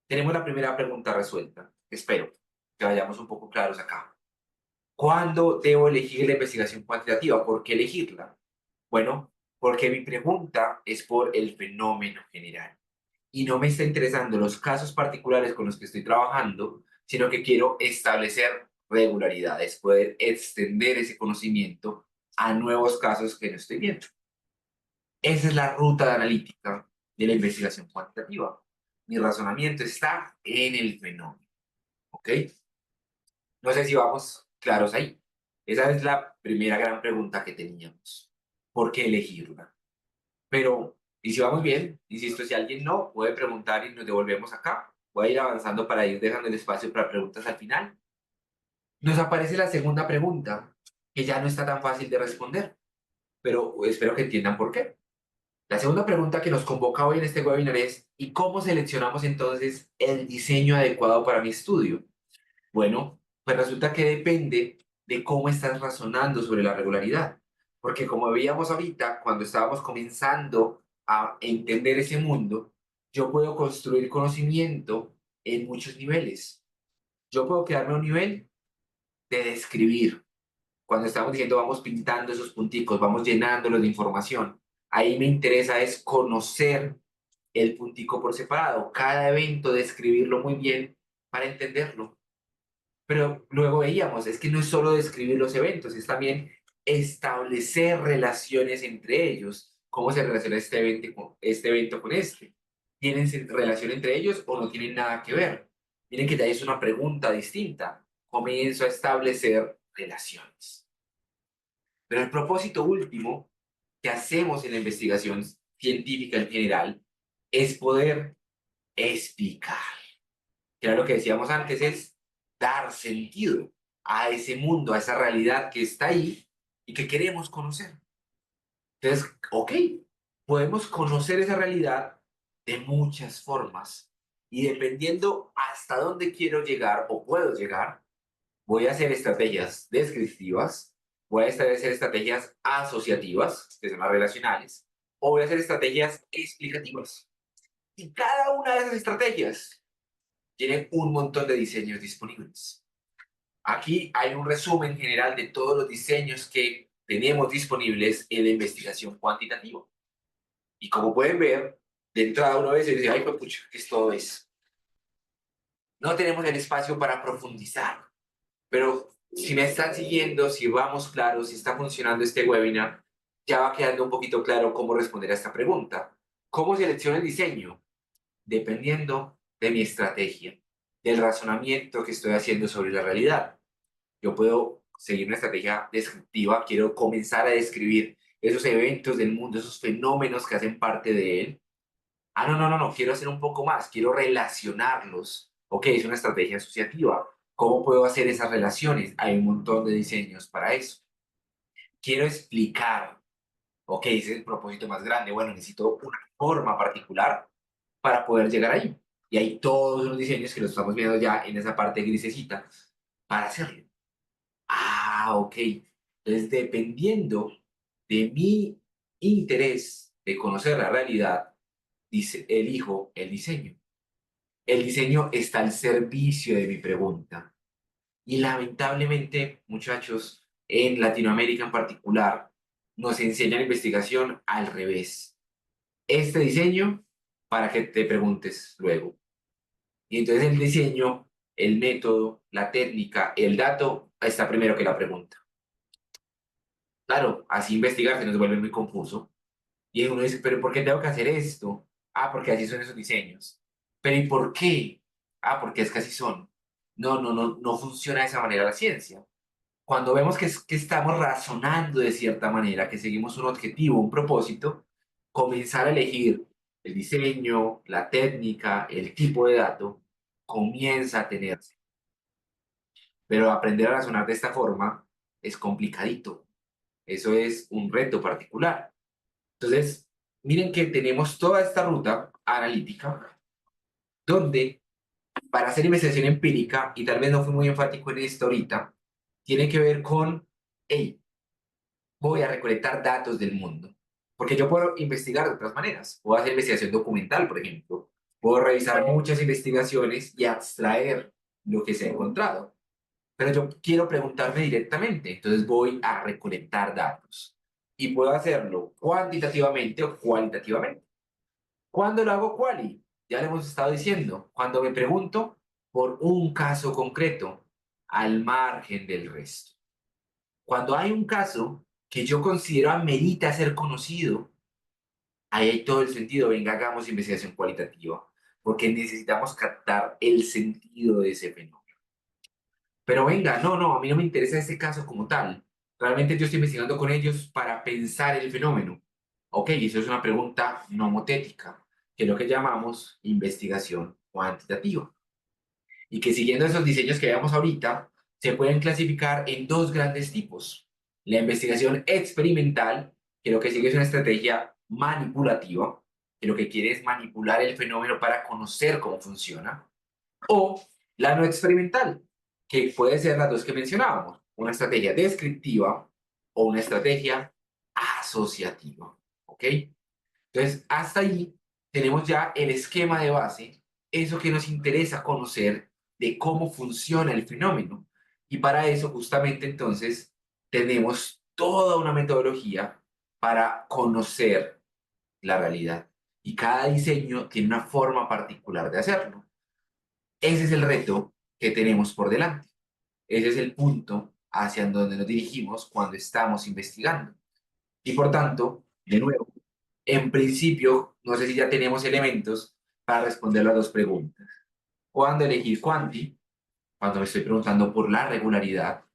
tenemos la primera pregunta resuelta. Espero que vayamos un poco claros acá. ¿Cuándo debo elegir la investigación cuantitativa? ¿Por qué elegirla? Bueno, porque mi pregunta es por el fenómeno general y no me está interesando los casos particulares con los que estoy trabajando, sino que quiero establecer regularidades, poder extender ese conocimiento a nuevos casos que no estoy viendo. Esa es la ruta de analítica de la investigación cuantitativa. Mi razonamiento está en el fenómeno, ¿ok? No sé si vamos claros ahí. Esa es la primera gran pregunta que teníamos. ¿Por qué elegirla? Pero, y si vamos bien, insisto, si alguien no, puede preguntar y nos devolvemos acá. Voy a ir avanzando para ir dejando el espacio para preguntas al final. Nos aparece la segunda pregunta, que ya no está tan fácil de responder, pero espero que entiendan por qué. La segunda pregunta que nos convoca hoy en este webinar es, ¿y cómo seleccionamos entonces el diseño adecuado para mi estudio? Bueno, pues resulta que depende de cómo estás razonando sobre la regularidad. Porque como veíamos ahorita, cuando estábamos comenzando a entender ese mundo, yo puedo construir conocimiento en muchos niveles. Yo puedo quedarme a un nivel de describir. Cuando estamos diciendo vamos pintando esos punticos, vamos llenándolos de información. Ahí me interesa es conocer el puntico por separado, cada evento, describirlo muy bien para entenderlo. Pero luego veíamos, es que no es solo describir los eventos, es también establecer relaciones entre ellos. ¿Cómo se relaciona este evento con este? ¿Tienen relación entre ellos o no tienen nada que ver? Miren que ya es una pregunta distinta. Comienzo a establecer relaciones. Pero el propósito último que hacemos en la investigación científica en general es poder explicar, que era lo que decíamos antes, es dar sentido a ese mundo, a esa realidad que está ahí y que queremos conocer. Entonces, ok, podemos conocer esa realidad de muchas formas y dependiendo hasta dónde quiero llegar o puedo llegar, voy a hacer estrategias descriptivas, voy a establecer estrategias asociativas, que son las relacionales, o voy a hacer estrategias explicativas. Y cada una de esas estrategias tienen un montón de diseños disponibles. Aquí hay un resumen general de todos los diseños que tenemos disponibles en la investigación cuantitativa. Y como pueden ver, de entrada uno a veces dice, ay, pues pucha, ¿qué es todo eso? No tenemos el espacio para profundizar, pero si me están siguiendo, si vamos claros, si está funcionando este webinar, ya va quedando un poquito claro cómo responder a esta pregunta. ¿Cómo selecciono el diseño? Dependiendo de mi estrategia, del razonamiento que estoy haciendo sobre la realidad. Yo puedo seguir una estrategia descriptiva, quiero comenzar a describir esos eventos del mundo, esos fenómenos que hacen parte de él. Ah, no, no, no, no, quiero hacer un poco más, quiero relacionarlos. Ok, es una estrategia asociativa. ¿Cómo puedo hacer esas relaciones? Hay un montón de diseños para eso. Quiero explicar. Ok, ese es el propósito más grande. Bueno, necesito una forma particular para poder llegar ahí. Y hay todos los diseños que los estamos viendo ya en esa parte grisecita para hacerlo. Ah, ok. Entonces, dependiendo de mi interés de conocer la realidad, dice, elijo el diseño. El diseño está al servicio de mi pregunta. Y lamentablemente, muchachos, en Latinoamérica en particular, nos enseñan investigación al revés. Este diseño para que te preguntes luego. Y entonces el diseño, el método, la técnica, el dato está primero que la pregunta. Claro, así investigar se nos vuelve muy confuso. Y uno dice, pero ¿por qué tengo que hacer esto? Ah, porque así son esos diseños. Pero ¿y por qué? Ah, porque es que así son. No, no, no, no funciona de esa manera la ciencia. Cuando vemos que estamos razonando de cierta manera, que seguimos un objetivo, un propósito, comenzar a elegir el diseño, la técnica, el tipo de dato, comienza a tenerse. Pero aprender a razonar de esta forma es complicadito. Eso es un reto particular. Entonces, miren que tenemos toda esta ruta analítica donde para hacer investigación empírica, y tal vez no fui muy enfático en esto ahorita, tiene que ver con, hey, voy a recolectar datos del mundo. Porque yo puedo investigar de otras maneras. Puedo hacer investigación documental, por ejemplo. Puedo revisar muchas investigaciones y abstraer lo que se ha encontrado. Pero yo quiero preguntarme directamente, entonces voy a recolectar datos. Y puedo hacerlo cuantitativamente o cualitativamente. ¿Cuándo lo hago quali? Ya le hemos estado diciendo, cuando me pregunto por un caso concreto, al margen del resto. Cuando hay un caso que yo considero amerita ser conocido, ahí hay todo el sentido, venga, hagamos investigación cualitativa, porque necesitamos captar el sentido de ese fenómeno. Pero venga, no, no, a mí no me interesa ese caso como tal. Realmente yo estoy investigando con ellos para pensar el fenómeno. Ok, eso es una pregunta nomotética, que es lo que llamamos investigación cuantitativa. Y que siguiendo esos diseños que veamos ahorita, se pueden clasificar en dos grandes tipos. La investigación experimental, que lo que sigue es una estrategia manipulativa, que lo que quiere es manipular el fenómeno para conocer cómo funciona, o la no experimental, que puede ser las dos que mencionábamos, una estrategia descriptiva o una estrategia asociativa. ¿Ok? Entonces, hasta ahí tenemos ya el esquema de base, eso que nos interesa conocer de cómo funciona el fenómeno. Y para eso, justamente entonces, tenemos toda una metodología para conocer la realidad. Y cada diseño tiene una forma particular de hacerlo. Ese es el reto que tenemos por delante. Ese es el punto hacia donde nos dirigimos cuando estamos investigando. Y por tanto, de nuevo, en principio, no sé si ya tenemos elementos para responder las dos preguntas. ¿Cuándo elegir cuanti? Cuando me estoy preguntando por la regularidad.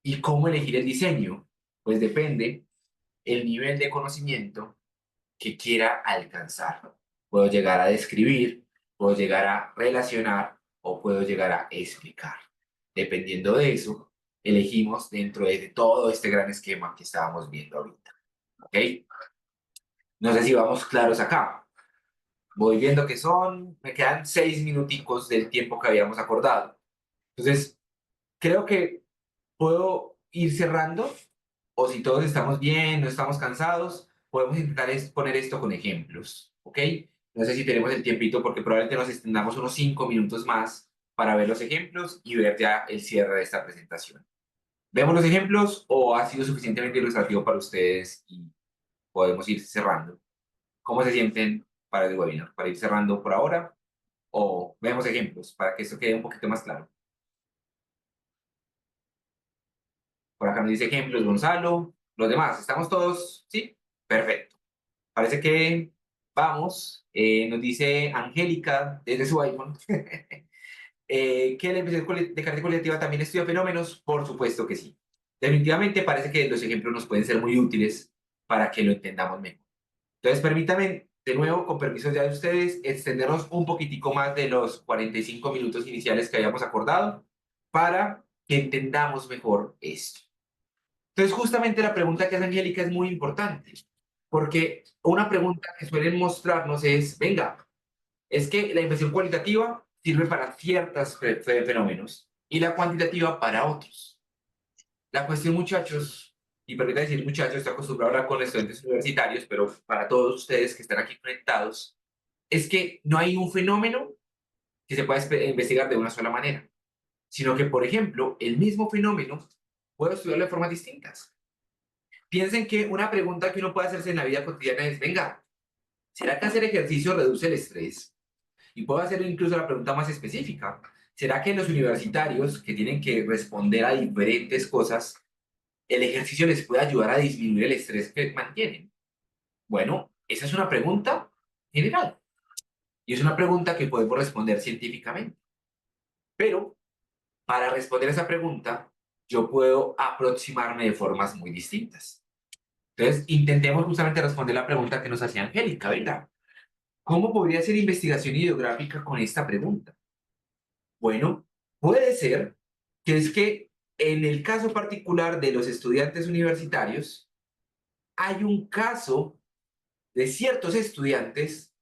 ¿Y cómo elegir el diseño? Pues depende el nivel de conocimiento que quiera alcanzar. Puedo llegar a describir, puedo llegar a relacionar o puedo llegar a explicar. Dependiendo de eso, elegimos dentro de todo este gran esquema que estábamos viendo ahorita. ¿Ok? No sé si vamos claros acá. Voy viendo que me quedan 6 minuticos del tiempo que habíamos acordado. Entonces, creo que puedo ir cerrando, o si todos estamos bien, no estamos cansados, podemos intentar poner esto con ejemplos, ¿ok? No sé si tenemos el tiempito porque probablemente nos extendamos unos 5 minutos más para ver los ejemplos y ver ya el cierre de esta presentación. ¿Vemos los ejemplos o ha sido suficientemente ilustrativo para ustedes y podemos ir cerrando? ¿Cómo se sienten para el webinar? ¿Para ir cerrando por ahora? ¿O vemos ejemplos para que esto quede un poquito más claro? Por acá nos dice ejemplos Gonzalo. Los demás, ¿estamos todos? ¿Sí? Perfecto. Parece que vamos. Nos dice Angélica desde su iPhone. ¿Que la investigación de carácter cualitativa también estudia fenómenos? Por supuesto que sí. Definitivamente parece que los ejemplos nos pueden ser muy útiles para que lo entendamos mejor. Entonces, permítame, de nuevo, con permiso ya de ustedes, extendernos un poquitico más de los 45 minutos iniciales que habíamos acordado para que entendamos mejor esto. Entonces, justamente la pregunta que hace Angélica es muy importante, porque una pregunta que suelen mostrarnos es, venga, es que la investigación cualitativa sirve para ciertos fenómenos y la cuantitativa para otros. La cuestión, muchachos, y permítanme decir muchachos, estoy acostumbrado a hablar con estudiantes universitarios, pero para todos ustedes que están aquí conectados, es que no hay un fenómeno que se pueda investigar de una sola manera, sino que, por ejemplo, el mismo fenómeno puede estudiarlo de formas distintas. Piensen que una pregunta que uno puede hacerse en la vida cotidiana es, venga, ¿será que hacer ejercicio reduce el estrés? Y puedo hacer incluso la pregunta más específica. ¿Será que los universitarios que tienen que responder a diferentes cosas, el ejercicio les puede ayudar a disminuir el estrés que mantienen? Bueno, esa es una pregunta general y es una pregunta que podemos responder científicamente. Pero para responder esa pregunta, yo puedo aproximarme de formas muy distintas. Entonces, intentemos justamente responder la pregunta que nos hacía Angélica, ¿verdad? ¿Cómo podría ser investigación ideográfica con esta pregunta? Bueno, puede ser que es que en el caso particular de los estudiantes universitarios, hay un caso de ciertos estudiantes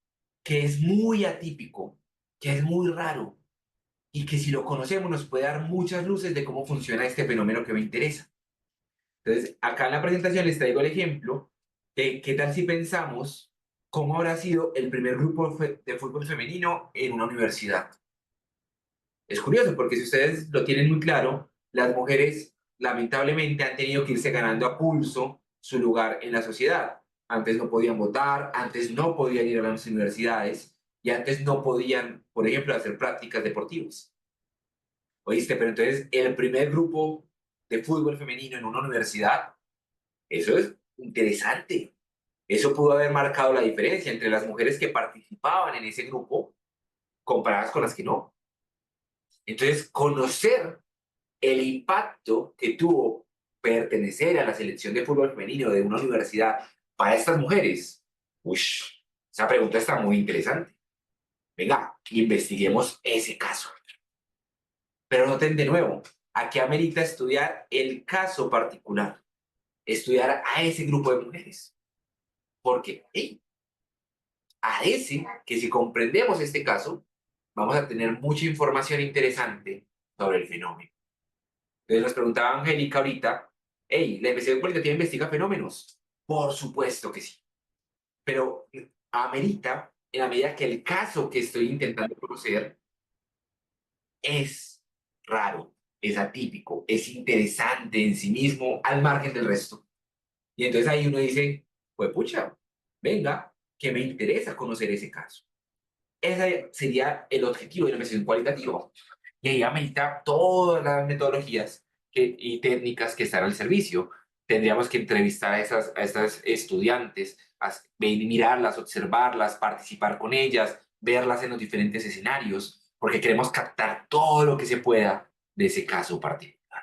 que es muy atípico, que es muy raro y que si lo conocemos nos puede dar muchas luces de cómo funciona este fenómeno que me interesa. Entonces, acá en la presentación les traigo el ejemplo de qué tal si pensamos cómo habrá sido el primer grupo de fútbol femenino en una universidad. Es curioso porque si ustedes lo tienen muy claro, las mujeres lamentablemente han tenido que irse ganando a pulso su lugar en la sociedad. Antes no podían votar, antes no podían ir a las universidades y antes no podían, por ejemplo, hacer prácticas deportivas. ¿Oíste? Pero entonces el primer grupo de fútbol femenino en una universidad, eso es interesante. Eso pudo haber marcado la diferencia entre las mujeres que participaban en ese grupo comparadas con las que no. Entonces, conocer el impacto que tuvo pertenecer a la selección de fútbol femenino de una universidad para estas mujeres, uy, esa pregunta está muy interesante. Venga, investiguemos ese caso. Pero noten de nuevo, aquí amerita estudiar el caso particular, estudiar a ese grupo de mujeres. Porque hey, parece que si comprendemos este caso, vamos a tener mucha información interesante sobre el fenómeno. Entonces nos preguntaba Angélica ahorita, hey, ¿la investigación cualitativa investiga fenómenos? Por supuesto que sí, pero amerita, en la medida que el caso que estoy intentando conocer es raro, es atípico, es interesante en sí mismo, al margen del resto. Y entonces ahí uno dice, pues pucha, venga, que me interesa conocer ese caso. Ese sería el objetivo de la investigación cualitativa. Y ahí amerita todas las metodologías y técnicas que están al servicio. Tendríamos que entrevistar a estas estudiantes, mirarlas, observarlas, participar con ellas, verlas en los diferentes escenarios, porque queremos captar todo lo que se pueda de ese caso particular.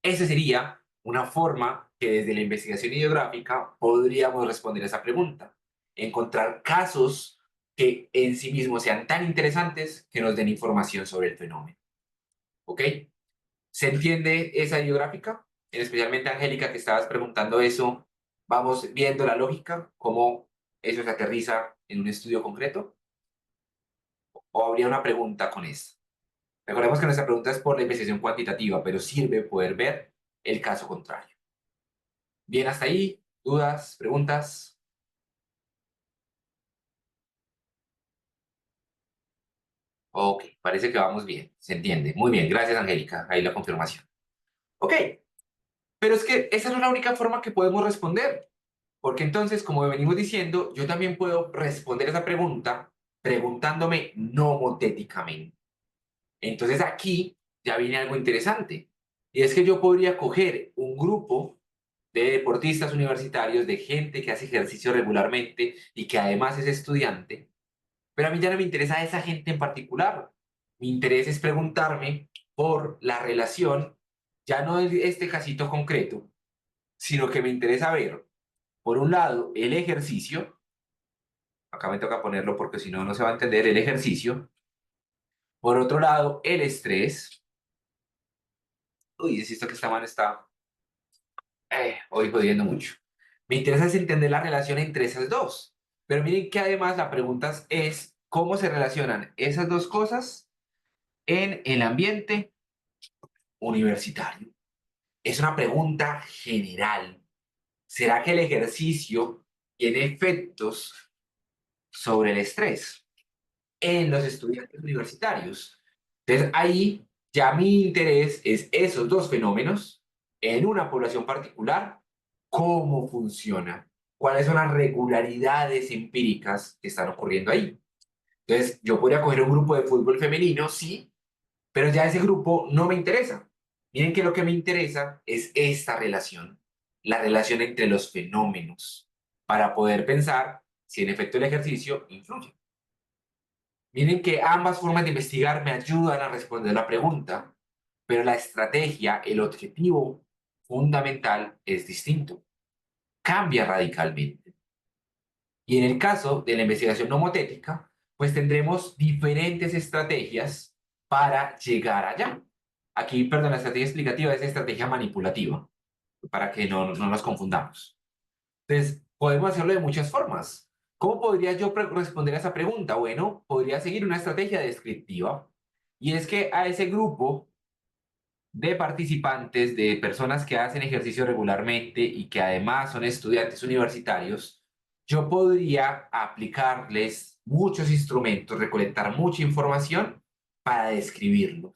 Esa sería una forma que desde la investigación ideográfica podríamos responder a esa pregunta. Encontrar casos que en sí mismos sean tan interesantes que nos den información sobre el fenómeno. ¿Ok? ¿Se entiende esa ideográfica? Especialmente Angélica, que estabas preguntando eso, vamos viendo la lógica, cómo eso se aterriza en un estudio concreto. ¿O habría una pregunta con esto? Recordemos que nuestra pregunta es por la investigación cuantitativa, pero sirve poder ver el caso contrario. Bien, hasta ahí. ¿Dudas? ¿Preguntas? Ok, parece que vamos bien, se entiende. Muy bien, gracias Angélica, ahí la confirmación. Ok, pero es que esa no es la única forma que podemos responder, porque entonces, como venimos diciendo, yo también puedo responder esa pregunta preguntándome nomotéticamente. Entonces aquí ya viene algo interesante, y es que yo podría coger un grupo de deportistas universitarios, de gente que hace ejercicio regularmente y que además es estudiante, pero a mí ya no me interesa esa gente en particular. Mi interés es preguntarme por la relación, ya no de este casito concreto, sino que me interesa ver, por un lado, el ejercicio, acá me toca ponerlo porque si no, no se va a entender el ejercicio, por otro lado, el estrés, uy, es esto que esta mano está hoy jodiendo mucho. Me interesa es entender la relación entre esas dos, pero miren que además la pregunta es cómo se relacionan esas dos cosas en el ambiente universitario. Es una pregunta general. ¿Será que el ejercicio tiene efectos sobre el estrés en los estudiantes universitarios? Entonces, ahí ya mi interés es esos dos fenómenos en una población particular, cómo funciona, cuáles son las regularidades empíricas que están ocurriendo ahí. Entonces, yo podría coger un grupo de fútbol femenino, sí, pero ya ese grupo no me interesa. Miren que lo que me interesa es esta relación, la relación entre los fenómenos, para poder pensar si en efecto el ejercicio influye. Miren que ambas formas de investigar me ayudan a responder la pregunta, pero la estrategia, el objetivo fundamental es distinto, cambia radicalmente. Y en el caso de la investigación nomotética, pues tendremos diferentes estrategias para llegar allá. Aquí, perdón, la estrategia explicativa es estrategia manipulativa, para que no nos confundamos. Entonces, podemos hacerlo de muchas formas. ¿Cómo podría yo responder a esa pregunta? Bueno, podría seguir una estrategia descriptiva, y es que a ese grupo de participantes, de personas que hacen ejercicio regularmente y que además son estudiantes universitarios, yo podría aplicarles muchos instrumentos, recolectar mucha información para describirlos.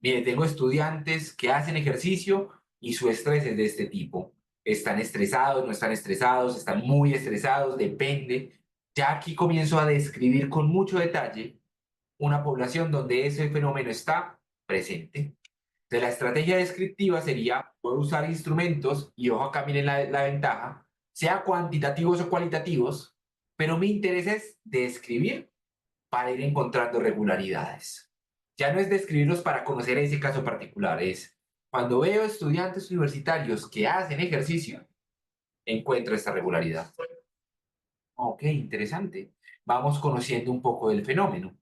Mire, tengo estudiantes que hacen ejercicio y su estrés es de este tipo. Están estresados, no están estresados, están muy estresados, depende. Ya aquí comienzo a describir con mucho detalle una población donde ese fenómeno está presente. De la estrategia descriptiva sería, puedo usar instrumentos, y ojo acá miren la ventaja, sea cuantitativos o cualitativos, pero mi interés es describir para ir encontrando regularidades. Ya no es describirlos para conocer ese caso particular, es cuando veo estudiantes universitarios que hacen ejercicio, encuentro esta regularidad. Ok, interesante. Vamos conociendo un poco del fenómeno.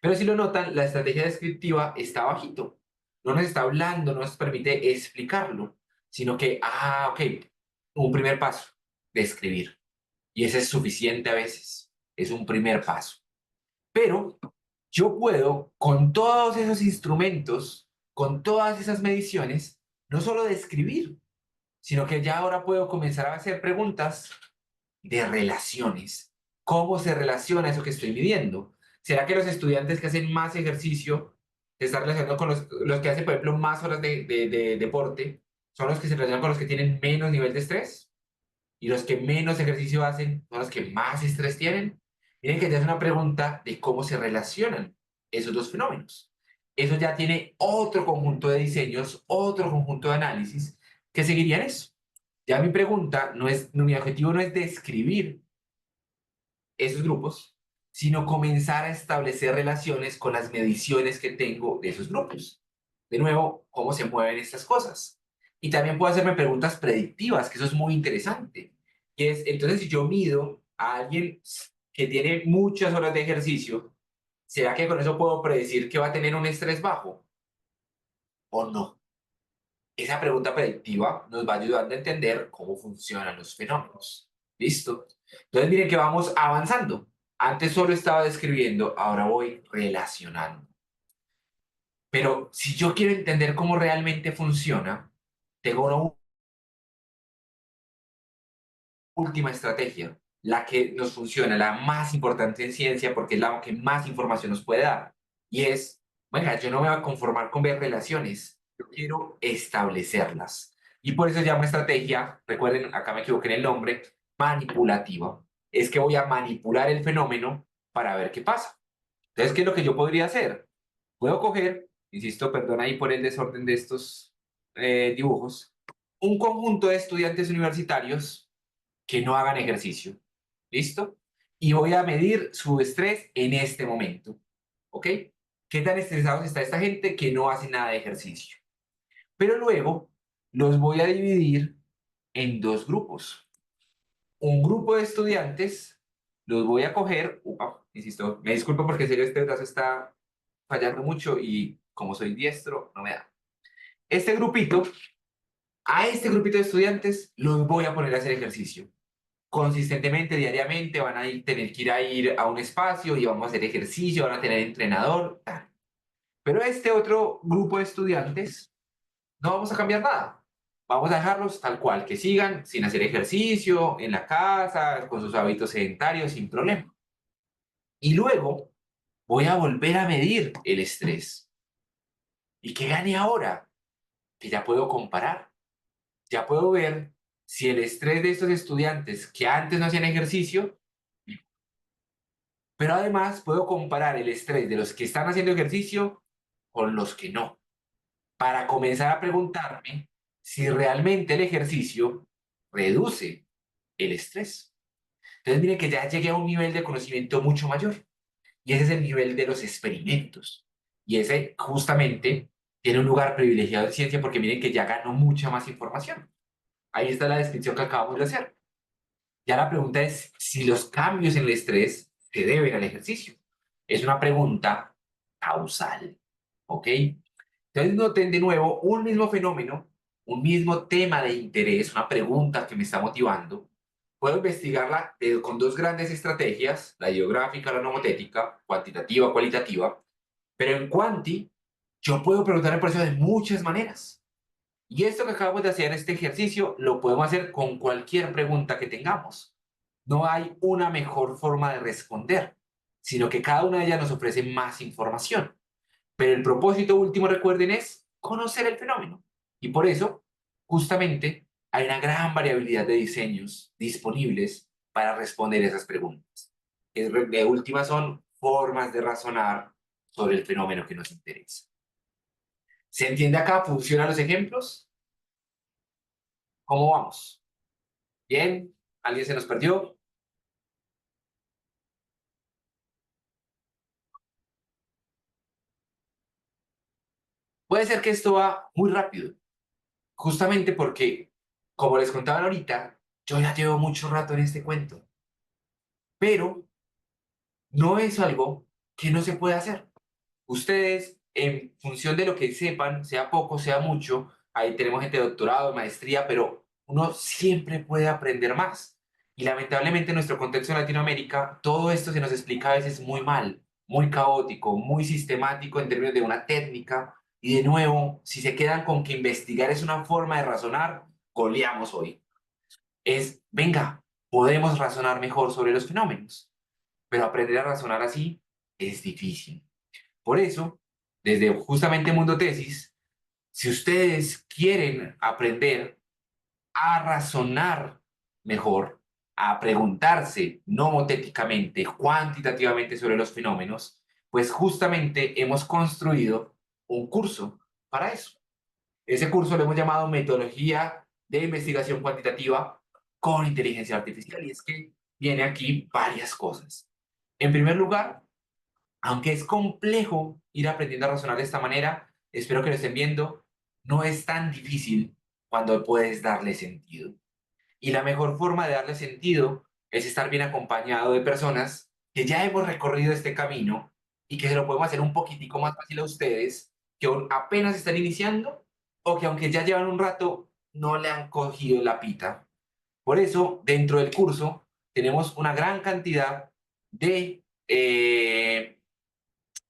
Pero si lo notan, la estrategia descriptiva está bajito. No nos está hablando, no nos permite explicarlo, sino que, ok, un primer paso, describir. Y ese es suficiente a veces. Es un primer paso. Pero yo puedo, con todos esos instrumentos, con todas esas mediciones, no solo describir, sino que ya ahora puedo comenzar a hacer preguntas de relaciones. ¿Cómo se relaciona eso que estoy midiendo? ¿Será que los estudiantes que hacen más ejercicio se están relacionando con los que hacen, por ejemplo, más horas de deporte? ¿Son los que se relacionan con los que tienen menos nivel de estrés? ¿Y los que menos ejercicio hacen son los que más estrés tienen? Miren que ya es una pregunta de cómo se relacionan esos dos fenómenos. Eso ya tiene otro conjunto de diseños, otro conjunto de análisis que seguirían eso. Ya mi pregunta no es, mi objetivo no es describir esos grupos, sino comenzar a establecer relaciones con las mediciones que tengo de esos grupos. De nuevo, cómo se mueven estas cosas. Y también puedo hacerme preguntas predictivas, que eso es muy interesante. Y es, entonces, si yo mido a alguien que tiene muchas horas de ejercicio, ¿será que con eso puedo predecir que va a tener un estrés bajo o no? Esa pregunta predictiva nos va ayudando a entender cómo funcionan los fenómenos. ¿Listo? Entonces miren que vamos avanzando. Antes solo estaba describiendo, ahora voy relacionando. Pero si yo quiero entender cómo realmente funciona, tengo una última estrategia, la que nos funciona, la más importante en ciencia porque es la que más información nos puede dar. Y es, venga, yo no me voy a conformar con ver relaciones, yo quiero establecerlas. Y por eso se llama estrategia, recuerden, acá me equivoqué en el nombre, manipulativa. Es que voy a manipular el fenómeno para ver qué pasa. Entonces, ¿qué es lo que yo podría hacer? Puedo coger, insisto, perdón ahí por el desorden de estos dibujos, un conjunto de estudiantes universitarios que no hagan ejercicio. ¿Listo? Y voy a medir su estrés en este momento. ¿Ok? ¿Qué tan estresados está esta gente que no hace nada de ejercicio? Pero luego los voy a dividir en dos grupos. Un grupo de estudiantes los voy a coger, insisto, me disculpo porque en serio este brazo está fallando mucho y como soy diestro, no me da. Este grupito, a este grupito de estudiantes los voy a poner a hacer ejercicio. Consistentemente, diariamente, van a tener que ir a un espacio y vamos a hacer ejercicio, van a tener entrenador. Pero este otro grupo de estudiantes no vamos a cambiar nada. Vamos a dejarlos tal cual, que sigan sin hacer ejercicio, en la casa, con sus hábitos sedentarios, sin problema. Y luego voy a volver a medir el estrés. ¿Y qué gane ahora? Que ya puedo comparar. Ya puedo ver si el estrés de estos estudiantes que antes no hacían ejercicio, pero además puedo comparar el estrés de los que están haciendo ejercicio con los que no, para comenzar a preguntarme si realmente el ejercicio reduce el estrés. Entonces, miren que ya llegué a un nivel de conocimiento mucho mayor, y ese es el nivel de los experimentos. Y ese justamente tiene un lugar privilegiado en ciencia porque miren que ya ganó mucha más información. Ahí está la descripción que acabamos de hacer. Ya la pregunta es si los cambios en el estrés se deben al ejercicio. Es una pregunta causal, ¿ok? Entonces noten de nuevo un mismo fenómeno, un mismo tema de interés, una pregunta que me está motivando. Puedo investigarla con dos grandes estrategias, la ideográfica, la nomotética, cuantitativa, cualitativa, pero en cuanti yo puedo preguntar por eso de muchas maneras. Y esto que acabamos de hacer, este ejercicio, lo podemos hacer con cualquier pregunta que tengamos. No hay una mejor forma de responder, sino que cada una de ellas nos ofrece más información. Pero el propósito último, recuerden, es conocer el fenómeno. Y por eso, justamente, hay una gran variabilidad de diseños disponibles para responder esas preguntas. De última son formas de razonar sobre el fenómeno que nos interesa. ¿Se entiende acá? ¿Funcionan los ejemplos? ¿Cómo vamos? ¿Bien? ¿Alguien se nos perdió? Puede ser que esto va muy rápido, justamente porque, como les contaban ahorita, yo ya llevo mucho rato en este cuento, pero no es algo que no se puede hacer. Ustedes, en función de lo que sepan, sea poco, sea mucho, ahí tenemos gente de doctorado, maestría, pero uno siempre puede aprender más. Y lamentablemente en nuestro contexto en Latinoamérica, todo esto se nos explica a veces muy mal, muy caótico, muy sistemático en términos de una técnica. Y de nuevo, si se quedan con que investigar es una forma de razonar, goleamos hoy. Es, venga, podemos razonar mejor sobre los fenómenos, pero aprender a razonar así es difícil. Por eso, desde justamente Mundo Tesis, si ustedes quieren aprender a razonar mejor, a preguntarse nomotéticamente, cuantitativamente sobre los fenómenos, pues justamente hemos construido un curso para eso. Ese curso lo hemos llamado Metodología de Investigación Cuantitativa con Inteligencia Artificial, y es que viene aquí varias cosas. En primer lugar, aunque es complejo ir aprendiendo a razonar de esta manera, espero que lo estén viendo, no es tan difícil cuando puedes darle sentido. Y la mejor forma de darle sentido es estar bien acompañado de personas que ya hemos recorrido este camino y que se lo podemos hacer un poquitico más fácil a ustedes que apenas están iniciando o que aunque ya llevan un rato no le han cogido la pita. Por eso, dentro del curso tenemos una gran cantidad de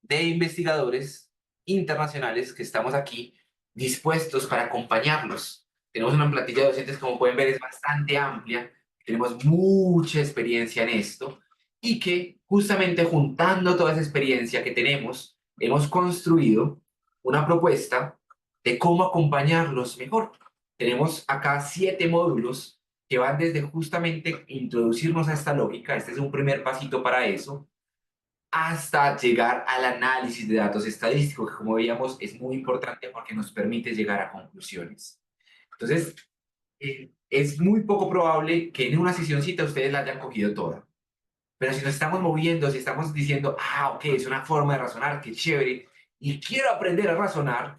investigadores internacionales que estamos aquí dispuestos para acompañarlos. Tenemos una plantilla de docentes, como pueden ver, es bastante amplia, tenemos mucha experiencia en esto y que justamente juntando toda esa experiencia que tenemos hemos construido una propuesta de cómo acompañarlos mejor. Tenemos acá 7 módulos que van desde justamente introducirnos a esta lógica, este es un primer pasito para eso, hasta llegar al análisis de datos estadísticos, que como veíamos es muy importante porque nos permite llegar a conclusiones. Entonces, es muy poco probable que en una sesioncita ustedes la hayan cogido toda. Pero si nos estamos moviendo, si estamos diciendo, ah, ok, es una forma de razonar, qué chévere, y quiero aprender a razonar,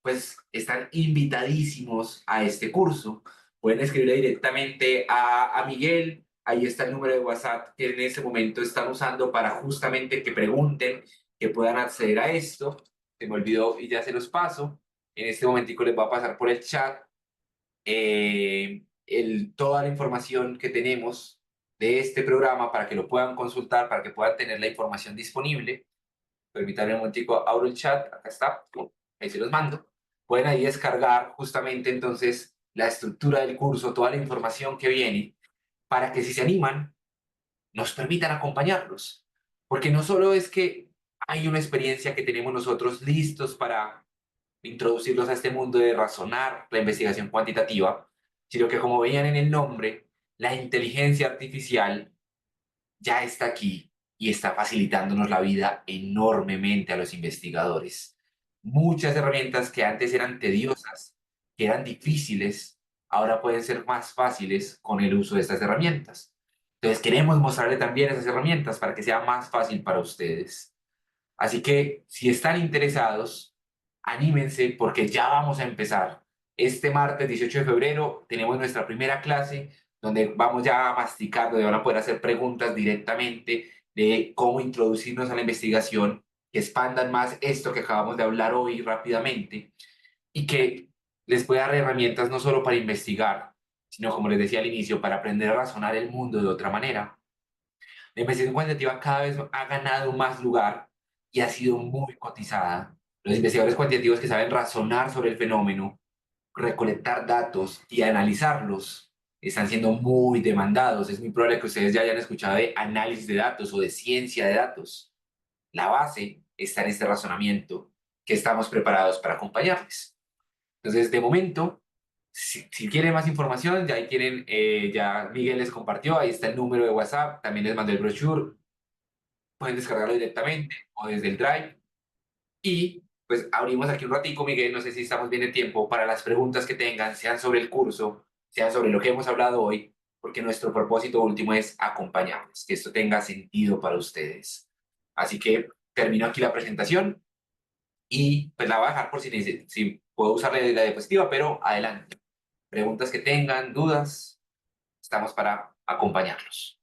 pues están invitadísimos a este curso. Pueden escribirle directamente a Miguel, ahí está el número de WhatsApp que en ese momento están usando para justamente que pregunten, que puedan acceder a esto. Se me olvidó y ya se los paso. En este momentico les voy a pasar por el chat toda la información que tenemos de este programa para que lo puedan consultar, para que puedan tener la información disponible. Permítanme un momentico, abro el chat, acá está, ahí se los mando. Pueden ahí descargar justamente entonces la estructura del curso, toda la información que viene, para que si se animan, nos permitan acompañarlos. Porque no solo es que hay una experiencia que tenemos nosotros listos para introducirlos a este mundo de razonar la investigación cuantitativa, sino que como veían en el nombre, la inteligencia artificial ya está aquí y está facilitándonos la vida enormemente a los investigadores. Muchas herramientas que antes eran tediosas, que eran difíciles, ahora pueden ser más fáciles con el uso de estas herramientas. Entonces queremos mostrarle también esas herramientas para que sea más fácil para ustedes. Así que si están interesados, anímense porque ya vamos a empezar. Este martes 18 de febrero tenemos nuestra primera clase donde vamos ya a masticar, donde van a poder hacer preguntas directamente de cómo introducirnos a la investigación, que expandan más esto que acabamos de hablar hoy rápidamente y que les pueda dar herramientas no solo para investigar, sino como les decía al inicio, para aprender a razonar el mundo de otra manera. La investigación cuantitativa cada vez ha ganado más lugar y ha sido muy cotizada. Los investigadores cuantitativos que saben razonar sobre el fenómeno, recolectar datos y analizarlos están siendo muy demandados. Es muy probable que ustedes ya hayan escuchado de análisis de datos o de ciencia de datos. La base está en este razonamiento que estamos preparados para acompañarles. Entonces, de momento, si quieren más información, ya ahí tienen, ya Miguel les compartió, ahí está el número de WhatsApp, también les mandó el brochure, pueden descargarlo directamente o desde el Drive. Y pues abrimos aquí un ratico, Miguel, no sé si estamos bien de tiempo para las preguntas que tengan, sean sobre el curso, sean sobre lo que hemos hablado hoy, porque nuestro propósito último es acompañarlos, que esto tenga sentido para ustedes. Así que termino aquí la presentación y pues la voy a dejar por si puedo usar la diapositiva, pero adelante. Preguntas que tengan, dudas, estamos para acompañarlos.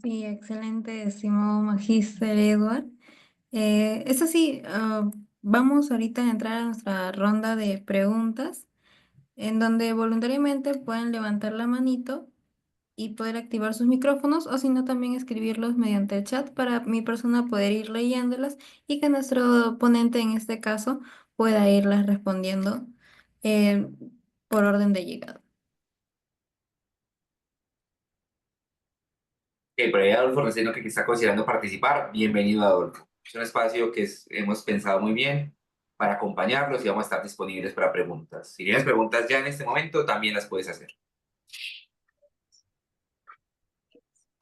Sí, excelente, estimado Magíster Edward. Eso sí, vamos ahorita a entrar a nuestra ronda de preguntas, en donde voluntariamente pueden levantar la manito y poder activar sus micrófonos, o si no, también escribirlos mediante el chat para mi persona poder ir leyéndolas y que nuestro ponente en este caso pueda irlas respondiendo eh, por orden de llegada. Ok, por ahí Adolfo Roseno que está considerando participar, bienvenido Adolfo. Es un espacio que hemos pensado muy bien para acompañarlos y vamos a estar disponibles para preguntas. Si tienes preguntas ya en este momento, también las puedes hacer.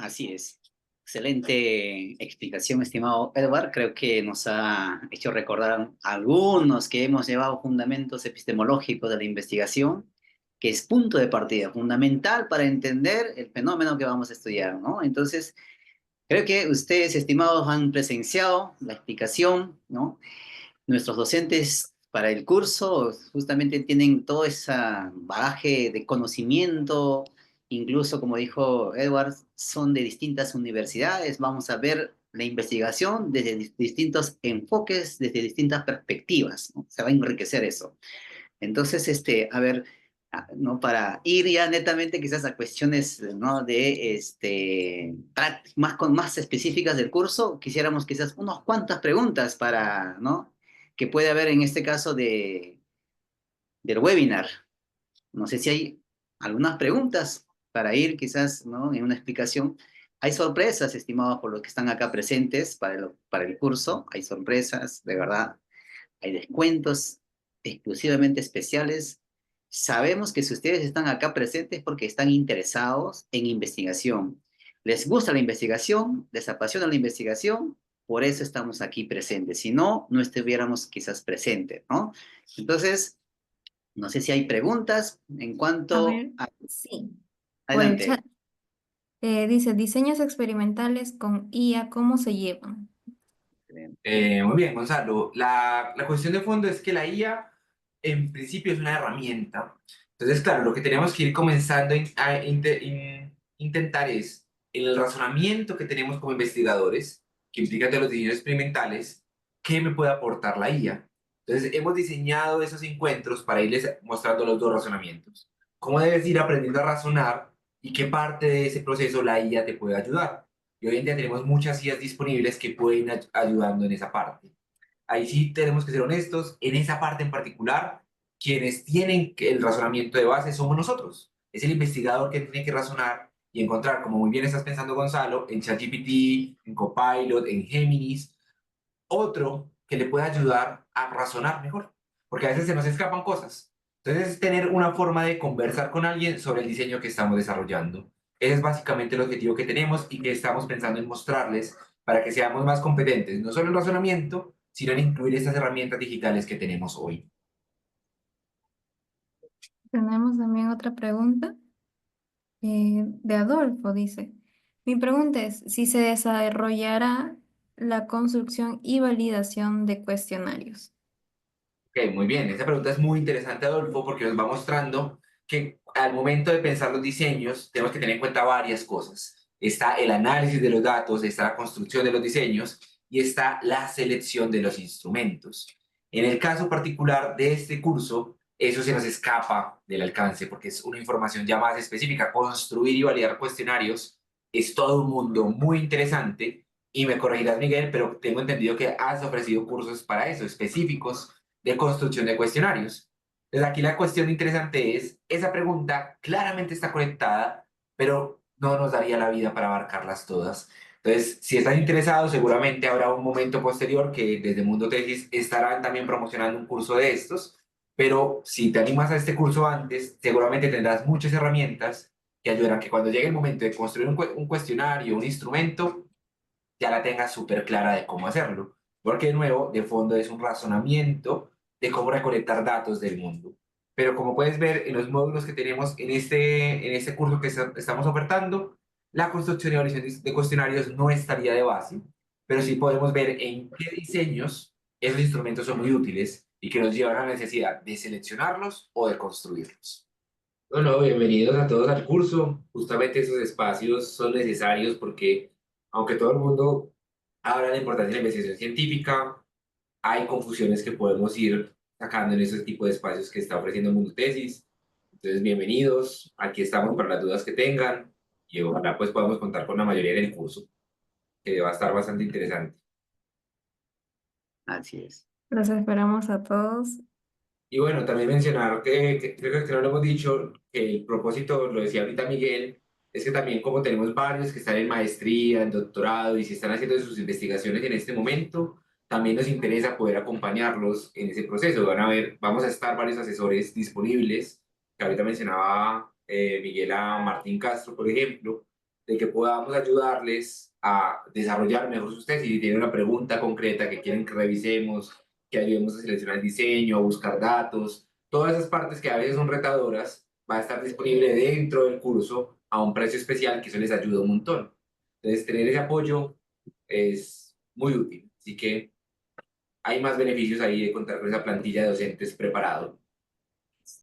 Así es. Excelente explicación, estimado Edward. Creo que nos ha hecho recordar a algunos que hemos llevado fundamentos epistemológicos de la investigación, que es punto de partida fundamental para entender el fenómeno que vamos a estudiar, ¿no? Entonces, creo que ustedes, estimados, han presenciado la explicación, ¿no? Nuestros docentes para el curso justamente tienen todo ese bagaje de conocimiento, incluso como dijo Edward, son de distintas universidades, vamos a ver la investigación desde distintos enfoques, desde distintas perspectivas, ¿no? Se va a enriquecer eso. Entonces, a ver, ¿no? Para ir ya netamente quizás a cuestiones, ¿no? De, más específicas del curso, quisiéramos quizás unas cuantas preguntas para, ¿no? Que puede haber en este caso del webinar. No sé si hay algunas preguntas para ir quizás, ¿no? En una explicación. Hay sorpresas, estimados, por los que están acá presentes para el curso. Hay sorpresas, de verdad. Hay descuentos exclusivamente especiales. Sabemos que si ustedes están acá presentes es porque están interesados en investigación. Les gusta la investigación, les apasiona la investigación, por eso estamos aquí presentes. Si no, no estuviéramos quizás presentes, ¿no? Entonces, no sé si hay preguntas en A cuanto ver, a... sí, por el Adelante. chat. Dice, diseños experimentales con IA, ¿cómo se llevan? Muy bien, Gonzalo. La cuestión de fondo es que la IA en principio es una herramienta. Entonces, claro, lo que tenemos que ir comenzando intentar es en el razonamiento que tenemos como investigadores, que implica de los diseños experimentales, ¿qué me puede aportar la IA? Entonces, hemos diseñado esos encuentros para irles mostrando los dos razonamientos. ¿Cómo debes ir aprendiendo a razonar y qué parte de ese proceso la IA te puede ayudar? Y hoy en día tenemos muchas IAs disponibles que pueden ayudando en esa parte. Ahí sí tenemos que ser honestos, en esa parte en particular, quienes tienen el razonamiento de base somos nosotros. Es el investigador que tiene que razonar y encontrar, como muy bien estás pensando Gonzalo, en ChatGPT, en Copilot, en Géminis, otro que le pueda ayudar a razonar mejor, porque a veces se nos escapan cosas. Entonces, es tener una forma de conversar con alguien sobre el diseño que estamos desarrollando. Ese es básicamente el objetivo que tenemos y que estamos pensando en mostrarles para que seamos más competentes, no solo en razonamiento, sino en incluir estas herramientas digitales que tenemos hoy. Tenemos también otra pregunta de Adolfo, dice. Mi pregunta es si se desarrollará la construcción y validación de cuestionarios. Ok, muy bien. Esta pregunta es muy interesante, Adolfo, porque nos va mostrando que al momento de pensar los diseños tenemos que tener en cuenta varias cosas. Está el análisis de los datos, está la construcción de los diseños y está la selección de los instrumentos. En el caso particular de este curso, eso se nos escapa del alcance porque es una información ya más específica. Construir y validar cuestionarios es todo un mundo muy interesante y me corregirás, Miguel, pero tengo entendido que has ofrecido cursos para eso, específicos de construcción de cuestionarios. Entonces aquí la cuestión interesante es, esa pregunta claramente está conectada, pero no nos daría la vida para abarcarlas todas. Entonces, si están interesados, seguramente habrá un momento posterior que desde Mundo Tesis estarán también promocionando un curso de estos, pero si te animas a este curso antes, seguramente tendrás muchas herramientas que ayudarán a que cuando llegue el momento de construir un cuestionario, un instrumento, ya la tengas súper clara de cómo hacerlo. Porque de nuevo, de fondo es un razonamiento de cómo recolectar datos del mundo. Pero como puedes ver en los módulos que tenemos en este curso que estamos ofertando, la construcción y evaluación de cuestionarios no estaría de base, pero sí podemos ver en qué diseños esos instrumentos son muy útiles y que nos llevan a la necesidad de seleccionarlos o de construirlos. Bueno, bienvenidos a todos al curso. Justamente esos espacios son necesarios porque, aunque todo el mundo habla de la importancia de la investigación científica, hay confusiones que podemos ir sacando en ese tipo de espacios que está ofreciendo Mundo Tesis. Entonces, bienvenidos. Aquí estamos para las dudas que tengan y ojalá pues podamos contar con la mayoría del curso, que va a estar bastante interesante. Así es. Los esperamos a todos. Y bueno, también mencionar que creo que no lo hemos dicho, que el propósito, lo decía ahorita Miguel, es que también como tenemos varios que están en maestría, en doctorado y si están haciendo sus investigaciones en este momento, también nos interesa poder acompañarlos en ese proceso. Van a ver, vamos a estar varios asesores disponibles, que ahorita mencionaba Miguel a Martín Castro, por ejemplo, de que podamos ayudarles a desarrollar mejor sus tesis. Si tienen una pregunta concreta que quieren que revisemos, que ayudemos a seleccionar el diseño, a buscar datos, todas esas partes que a veces son retadoras, va a estar disponible dentro del curso a un precio especial que eso les ayuda un montón. Entonces, tener ese apoyo es muy útil. Así que hay más beneficios ahí de contar con esa plantilla de docentes preparado